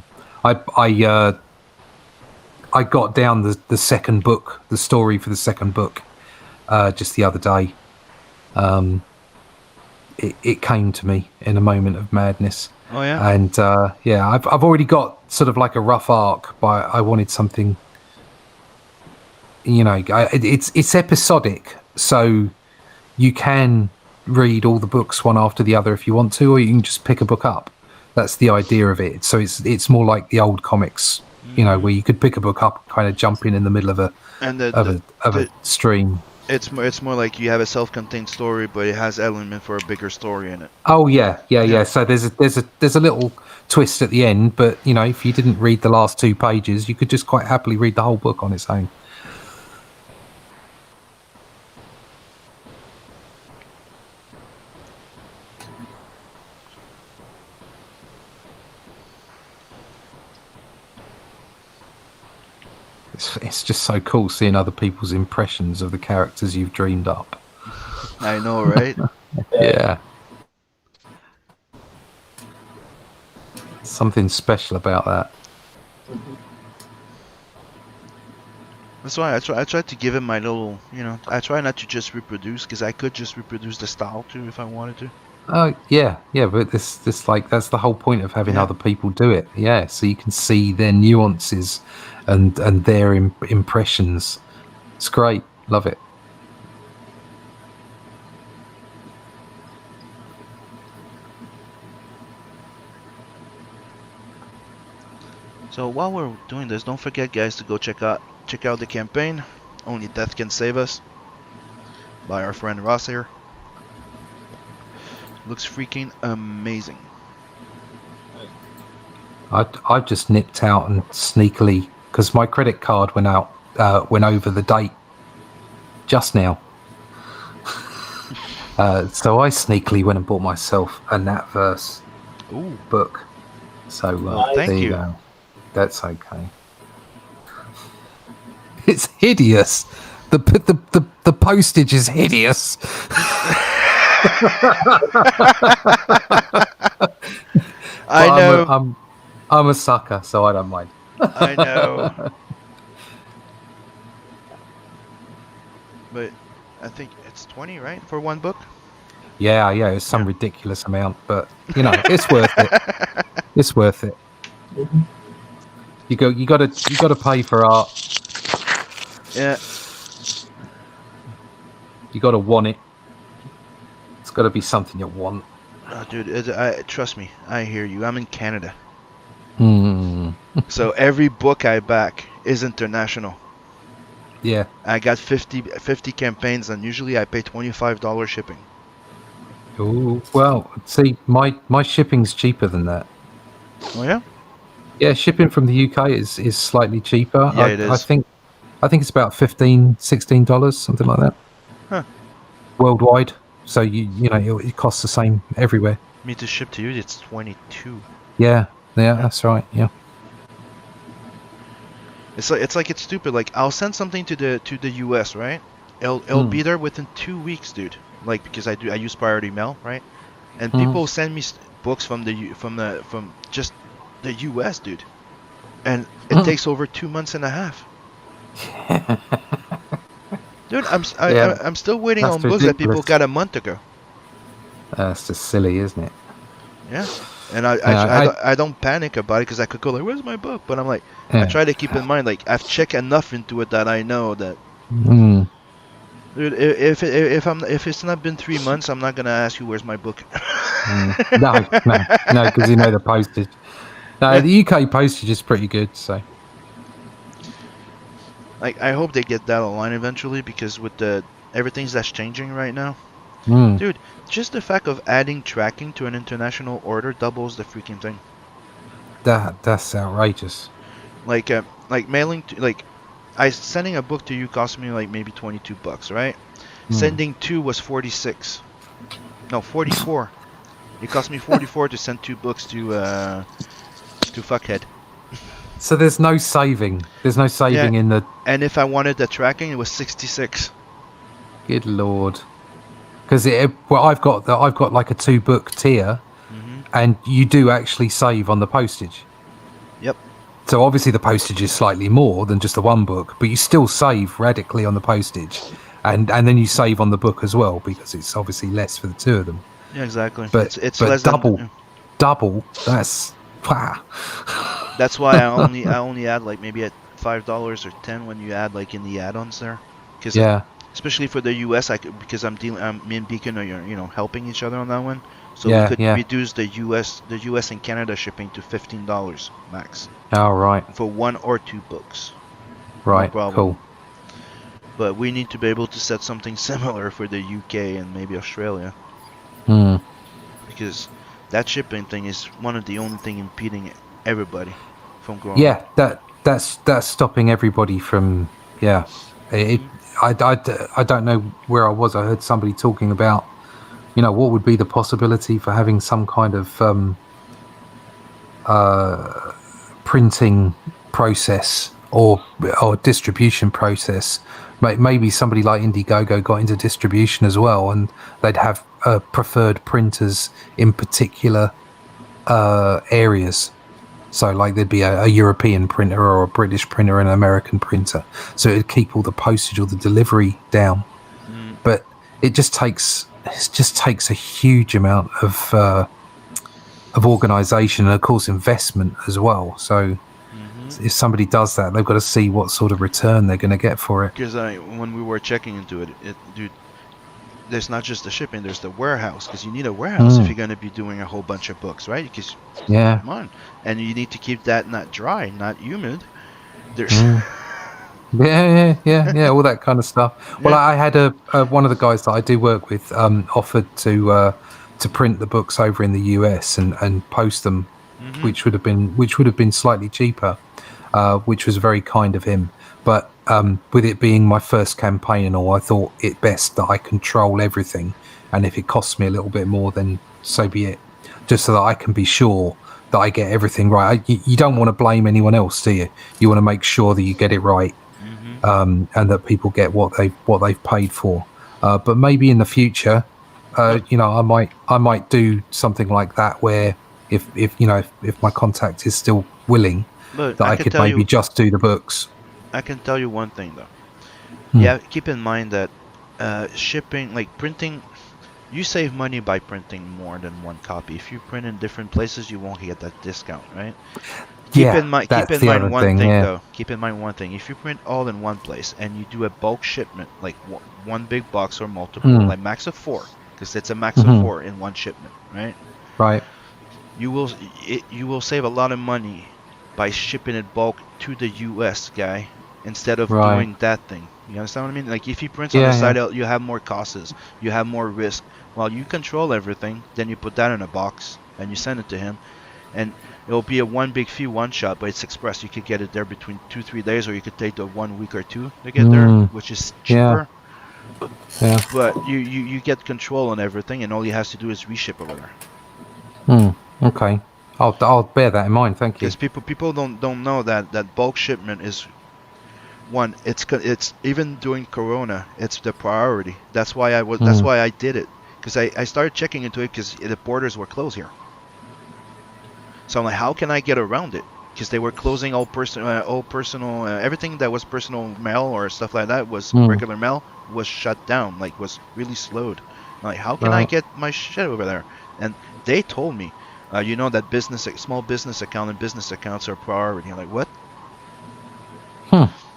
S3: got down the second book, the story for the second book, just the other day. It came to me in a moment of madness.
S2: Oh yeah.
S3: And I've already got sort of like a rough arc, but I wanted something. It's episodic, so you can read all the books one after the other if you want to, or you can just pick a book up. That's the idea of it. So it's more like the old comics, where you could pick a book up, kind of jump in the middle of a stream.
S2: It's more like you have a self-contained story, but it has element for a bigger story in it.
S3: Oh yeah. So there's a little twist at the end, but if you didn't read the last 2 pages, you could just quite happily read the whole book on its own. It's just so cool seeing other people's impressions of the characters you've dreamed up.
S2: I know, right?
S3: Yeah. Something special about that.
S2: That's why I tried to give him my little, I try not to just reproduce, because I could just reproduce the style too if I wanted to.
S3: Oh yeah, but this like that's the whole point of having other people do it. Yeah, so you can see their nuances and their impressions. It's great, love it.
S2: So while we're doing this, don't forget, guys, to go check out the campaign, Only Death Can Save Us, by our friend Ross here. Looks freaking amazing.
S3: I just nipped out and sneakily, because my credit card went over the date just now. So I sneakily went and bought myself a Nat Verse book. So
S2: thank
S3: there
S2: you.
S3: Go. That's okay. It's hideous. The postage is hideous.
S2: I know.
S3: I'm a sucker, so I don't mind.
S2: I know. But I think it's 20, right, for one book?
S3: Yeah, it's some ridiculous amount, but it's worth it. It's worth it. You got to pay for art.
S2: Yeah.
S3: You got to want it. It's got to be something you want.
S2: Oh, dude, trust me, I hear you. I'm in Canada.
S3: Mm.
S2: So every book I back is international.
S3: Yeah.
S2: I got 50 campaigns, and usually I pay $25 shipping.
S3: Oh well, see, my shipping's cheaper than that.
S2: Oh yeah?
S3: Yeah, shipping from the UK is slightly cheaper.
S2: Yeah, it
S3: I
S2: is.
S3: think it's about $15-16, something like that.
S2: Huh.
S3: Worldwide. So it costs the same everywhere.
S2: Me to ship to you, it's 22.
S3: Yeah, that's right. Yeah.
S2: It's stupid. Like I'll send something to the US, right? It'll be there within 2 weeks, dude. Like because I use priority mail, right? And people send me books from just the US, dude. And it takes over 2 months and a half. Dude, I'm still waiting
S3: That's
S2: on books that people
S3: ridiculous.
S2: got a month ago.
S3: That's just silly, isn't it?
S2: Yeah. And I don't panic about it because I could go like, where's my book? But I'm like, I try to keep in mind, like, I've checked enough into it that I know that, dude, if it's not been 3 months, I'm not gonna ask you where's my book.
S3: No, because you know the postage. No,
S2: Yeah.
S3: the UK postage is pretty good. So,
S2: Like, I hope they get that online eventually because with everything that's changing right now, dude, just the fact of adding tracking to an international order doubles the freaking thing.
S3: that's outrageous.
S2: Like mailing sending a book to you cost me like maybe $22, right? Sending 2 was 46. No, 44. It cost me 44 to send 2 books to fuckhead.
S3: So there's no saving. There's no saving in the.
S2: And if I wanted the tracking, it was 66.
S3: Good lord. Because I've got like a 2-book tier, and you do actually save on the postage.
S2: Yep.
S3: So obviously the postage is slightly more than just the 1 book, but you still save radically on the postage, and then you save on the book as well because it's obviously less for the 2 of them.
S2: Yeah, exactly.
S3: But
S2: it's
S3: but
S2: less
S3: double.
S2: than,
S3: That's wow.
S2: That's why I only add like maybe at $5 or 10 when you add like in the add-ons there. Cause especially for the US, because me and Beacon are helping each other on that one. So we could reduce the US and Canada shipping to $15 max.
S3: Oh right.
S2: For 1 or 2 books.
S3: Right.
S2: No problem.
S3: Cool.
S2: But we need to be able to set something similar for the UK and maybe Australia. Because that shipping thing is one of the only thing impeding everybody from growing.
S3: Yeah, that's stopping everybody from. Yeah, I don't know where I was. I heard somebody talking about, what would be the possibility for having some kind of printing process or distribution process. Maybe somebody like Indiegogo got into distribution as well, and they'd have preferred printers in particular areas. So like there'd be a European printer or a British printer and an American printer. So it'd keep all the postage or the delivery down. But it just takes a huge amount of organisation and of course investment as well. So if somebody does that, they've got to see what sort of return they're going to get for it.
S2: Because when we were checking into it, dude, there's not just the shipping, there's the warehouse, because you need a warehouse if you're going to be doing a whole bunch of books, right? Because come on, and you need to keep that not dry, not humid. There's
S3: yeah, all that kind of stuff. Well, I had one of the guys that I do work with offered to print the books over in the US and post them, which would have been slightly cheaper, which was very kind of him. But with it being my first campaign and all, I thought it best that I control everything, and if it costs me a little bit more, then so be it, just so that I can be sure that I get everything right. You don't want to blame anyone else, do you? You want to make sure that you get it right, and that people get what they've paid for. But maybe in the future, I might do something like that, where if my contact is still willing, that I could maybe just do the books.
S2: I can tell you one thing though. Yeah, keep in mind that shipping, like printing, you save money by printing more than one copy. If you print in different places, you won't get that discount, right? Keep in mind one thing though. Keep in mind one thing. If you print all in one place and you do a bulk shipment, like one big box or multiple, like max of 4, because it's a max of 4 in one shipment, right?
S3: Right.
S2: You will save a lot of money by shipping it bulk to the US guy instead of
S3: Right.
S2: doing that thing. You understand what I mean? Like if he prints on
S3: Yeah,
S2: the side,
S3: yeah.
S2: you have more costs, you have more risk. While you control everything, then you put that in a box and you send it to him, and it'll be a one big fee one shot, but it's express. You could get it there between 2-3 days, or you could take the 1 week or 2 to get there, which is cheaper.
S3: Yeah.
S2: But you get control on everything, and all he has to do is reship over there.
S3: Okay. I'll bear that in mind. Thank you.
S2: Because people don't know that bulk shipment is one. It's even during Corona, it's the priority. That's why I did it, because I started checking into it because the borders were closed here. So I'm like, how can I get around it? Because they were closing all personal everything that was personal mail or stuff like that was regular mail was shut down, like was really slowed. I'm like, how can I get my shit over there? And they told me, that small business account and business accounts are a priority. I'm like, what?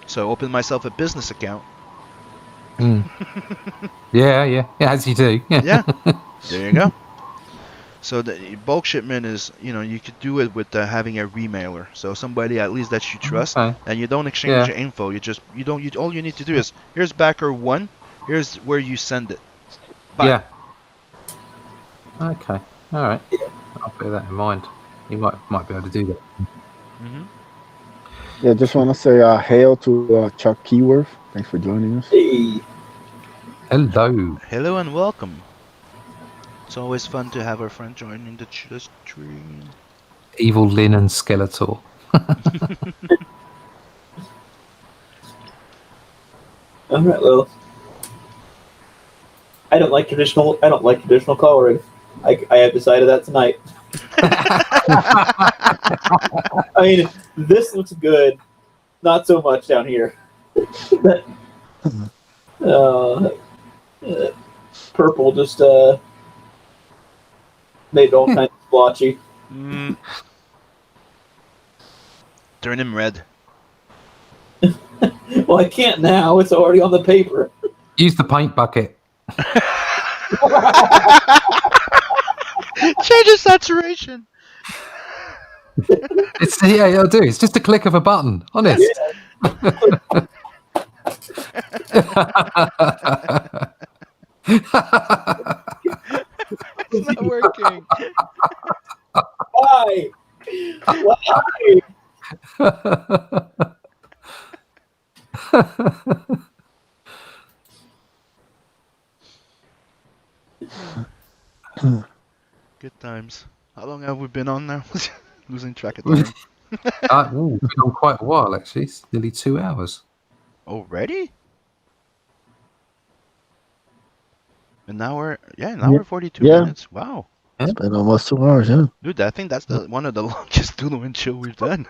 S2: So I opened myself a business account.
S3: Yeah, as you do.
S2: Yeah, there you go. So the bulk shipment is, you could do it with having a remailer. So somebody at least that you trust,
S3: Okay.
S2: and you don't exchange your info. All you need to do is, here's backer 1, here's where you send it. Bye.
S3: Yeah. Okay. All right. I'll bear that in mind. You might be able to do that.
S2: Mm-hmm.
S4: Yeah, just want to say hail to Chuck Keyworth. Thanks for joining us.
S5: Hey.
S3: Hello.
S2: Hello and welcome. It's always fun to have our friend joining the stream.
S3: Evil Lynn and Skeletor.
S5: All right, well, I don't like traditional coloring. I have decided that tonight. I mean, this looks good. Not so much down here. Purple just made all kinds of splotchy.
S2: Turn him red.
S5: Well, I can't now. It's already on the paper.
S3: Use the paint bucket.
S2: Change the saturation.
S3: It'll do. It's just a click of a button. Honest.
S5: Yeah.
S2: It's not working.
S5: Why? Why?
S2: Good times. How long have we been on now? Losing track of time.
S3: We've been on quite a while, actually. It's nearly 2 hours.
S2: Already? An hour? Yeah, an hour 42 minutes. Wow.
S6: It's been almost 2 hours, yeah.
S2: Dude, I think that's one of the longest Doodle and Chill we've done.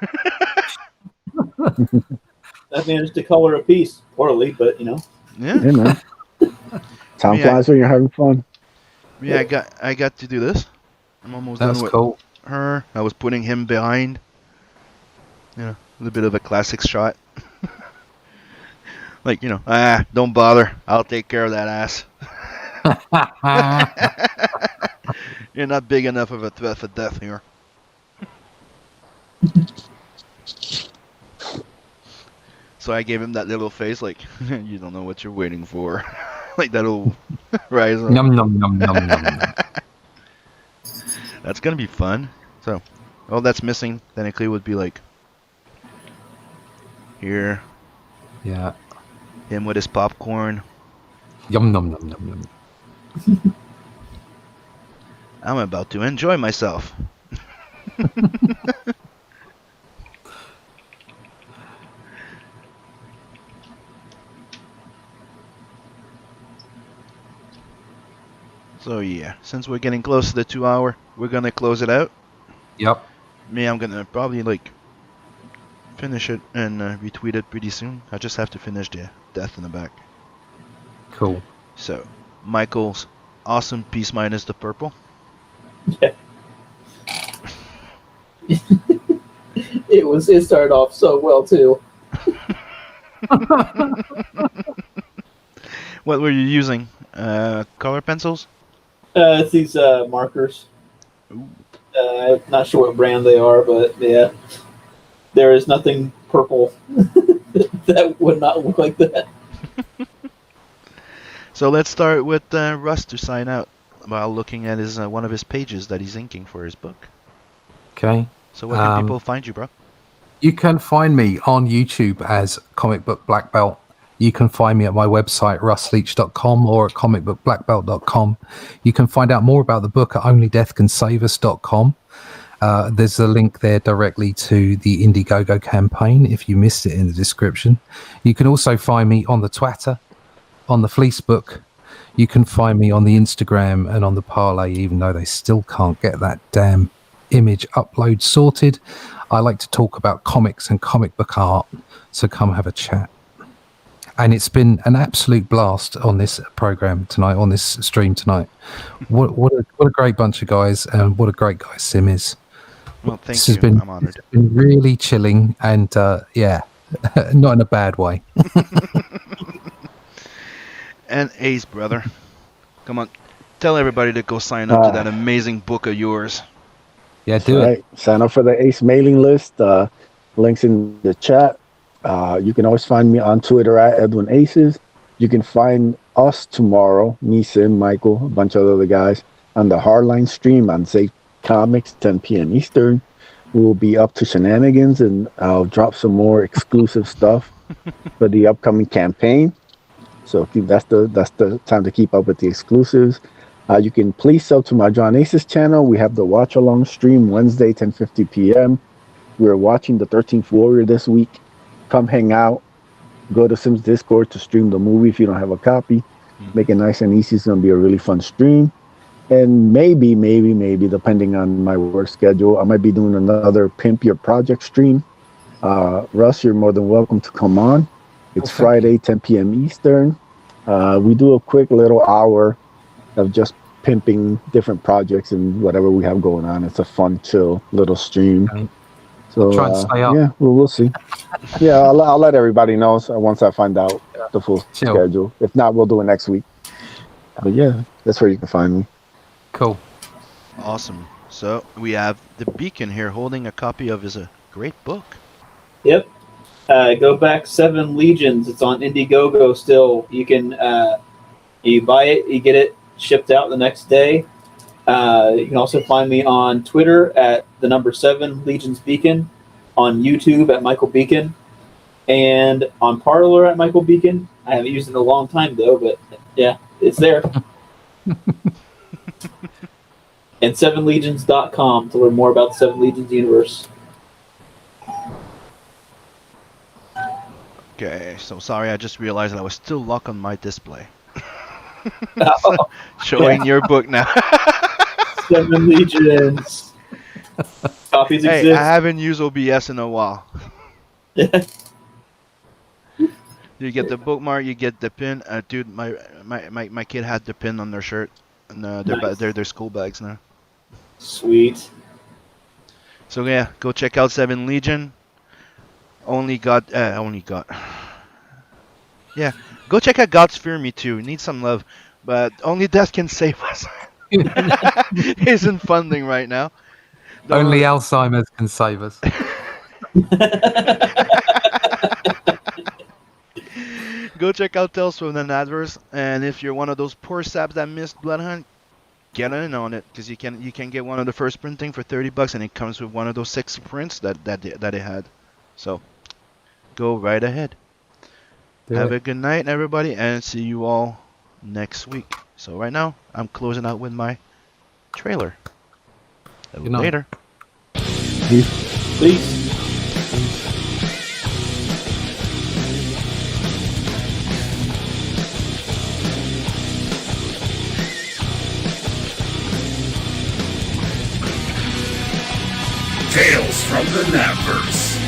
S5: I managed to color a piece poorly, but
S2: Yeah.
S4: Yeah, man. Time flies when you're having fun.
S2: Yeah, I got to do this. I'm almost done with
S3: cool.
S2: her. I was putting him behind. A little bit of a classic shot. Like, don't bother. I'll take care of that ass. You're not big enough of a threat for death here. So I gave him that little face, like, you don't know what you're waiting for. Like that little rise up.
S3: Yum, yum, yum, yum, yum.
S2: That's gonna be fun. So, all that's missing, technically, would be like here.
S3: Yeah.
S2: Him with his popcorn.
S3: Yum, yum, yum, yum, yum.
S2: I'm about to enjoy myself. So yeah, since we're getting close to the 2 hour, we're gonna close it out.
S3: Yep.
S2: Me, I'm gonna probably finish it and retweet it pretty soon. I just have to finish the death in the back.
S3: Cool.
S2: So, Michael's awesome piece minus the purple.
S5: yeah. It started off so well too.
S2: What were you using? Color pencils?
S5: It's these markers. I'm not sure what brand they are, but yeah. there is nothing purple that would not look like that.
S2: So let's start with Russ to sign out while looking at his one of his pages that he's inking for his book.
S3: Okay.
S2: So where can people find you, bro?
S3: You can find me on YouTube as Comic Book Black Belt. You can find me at my website, russleach.com, or at comicbookblackbelt.com. You can find out more about the book at onlydeathcansaveus.com. There's a link there directly to the Indiegogo campaign if you missed it in the description. You can also find me on the Twitter, on the Fleecebook. You can find me on the Instagram and on the Parlay, even though they still can't get that damn image upload sorted. I like to talk about comics and comic book art, so come have a chat. And it's been an absolute blast on this program tonight, on this stream tonight. What a great bunch of guys, and what a great guy Sim is.
S2: Well, thank you. I'm honored.
S3: It's been really chilling, and yeah, not in a bad way.
S2: And Ace, brother, come on, tell everybody to go sign up to that amazing book of yours.
S3: Yeah, do it.
S4: Sign up for the Ace mailing list. Links in the chat. You can always find me on Twitter at Edwin Aces. You can find us tomorrow, me, Sim, Michael, a bunch of other guys, on the Hardline stream on Safe Comics, 10 p.m. Eastern. We will be up to shenanigans, and I'll drop some more exclusive stuff for the upcoming campaign. So that's the time to keep up with the exclusives. You can please sub to my John Aces channel. We have the watch along stream Wednesday, 10:50 p.m. We're watching the 13th Warrior this week. Come hang out. Go to Sim's Discord to stream the movie if you don't have a copy. Make it nice and easy. It's going to be a really fun stream. And maybe, depending on my work schedule, I might be doing another Pimp Your Project stream. Russ, you're more than welcome to come on. It's Friday, 10 p.m. Eastern. We do a quick little hour of just pimping different projects and whatever we have going on. It's a fun, chill little stream.
S3: Okay.
S4: So
S3: Try and stay up.
S4: Yeah, we'll see. Yeah, I'll let everybody know once I find out the full schedule. If not, we'll do it next week. But yeah, that's where you can find me.
S3: Cool.
S2: Awesome. So we have the Beacon here holding a copy of his great book.
S5: Yep. Go back 7 Legions. It's on Indiegogo still. You can you buy it, you get it shipped out the next day. You can also find me on Twitter at the number 7 Legions Beacon, on YouTube at Michael Beacon, and on Parler at Michael Beacon. I haven't used it in a long time though, but yeah, it's there. And 7legions.com to learn more about the 7 Legions universe.
S2: Okay, so sorry, I just realized that I was still locked on my display. Showing your book now.
S5: 7 Legions. Copies
S2: Hey,
S5: exist.
S2: I haven't used OBS in a while. You get the bookmark, you get the pin. Dude, my kid had the pin on their shirt, and they're their school bags now.
S5: Sweet.
S2: So yeah, go check out 7 Legion. Only God. Yeah, go check out God's Fear Me too. Need some love, but Only Death Can Save Us. Isn't funding right now.
S3: Only Alzheimer's can save us.
S2: Go check out Tales from the Adverse, and if you're one of those poor saps that missed Bloodhunt, get in on it, because you can get one of the first printing for $30, and it comes with one of those 6 prints that it had. So go right ahead. Have a good night, everybody, and see you all next week. So right now, I'm closing out with my trailer.
S3: Good night.
S2: Later.
S5: Peace.
S7: Tales from the Natverse.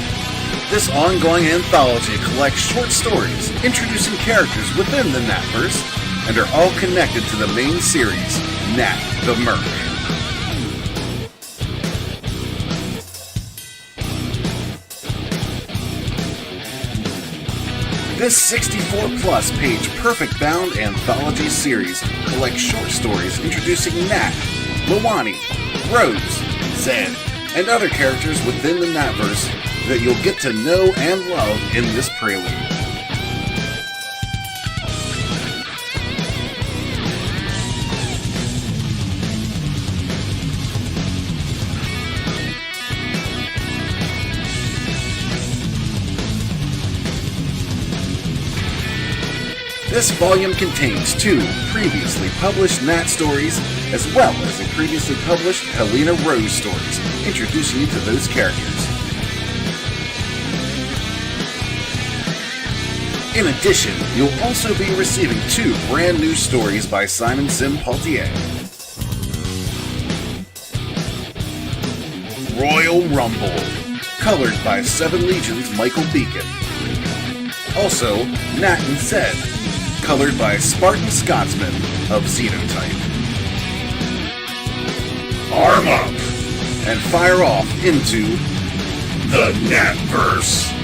S7: This ongoing anthology collects short stories introducing characters within the Natverse and are all connected to the main series, Nat the Merc. This 64-plus page perfect-bound anthology series collects short stories introducing Nat, Lawani, Rose, Zed, and other characters within the Natverse that you'll get to know and love in this prelude. This volume contains 2 previously published Nat stories, as well as a previously published Helena Rose stories, introducing you to those characters. In addition, you'll also be receiving 2 brand new stories by Simon Sim Paultier. Royal Rumble, colored by 7 Legions Michael Beacon. Also, Nat and Zed, colored by Spartan Scotsman of Xenotype. Arm up and fire off into the Natverse.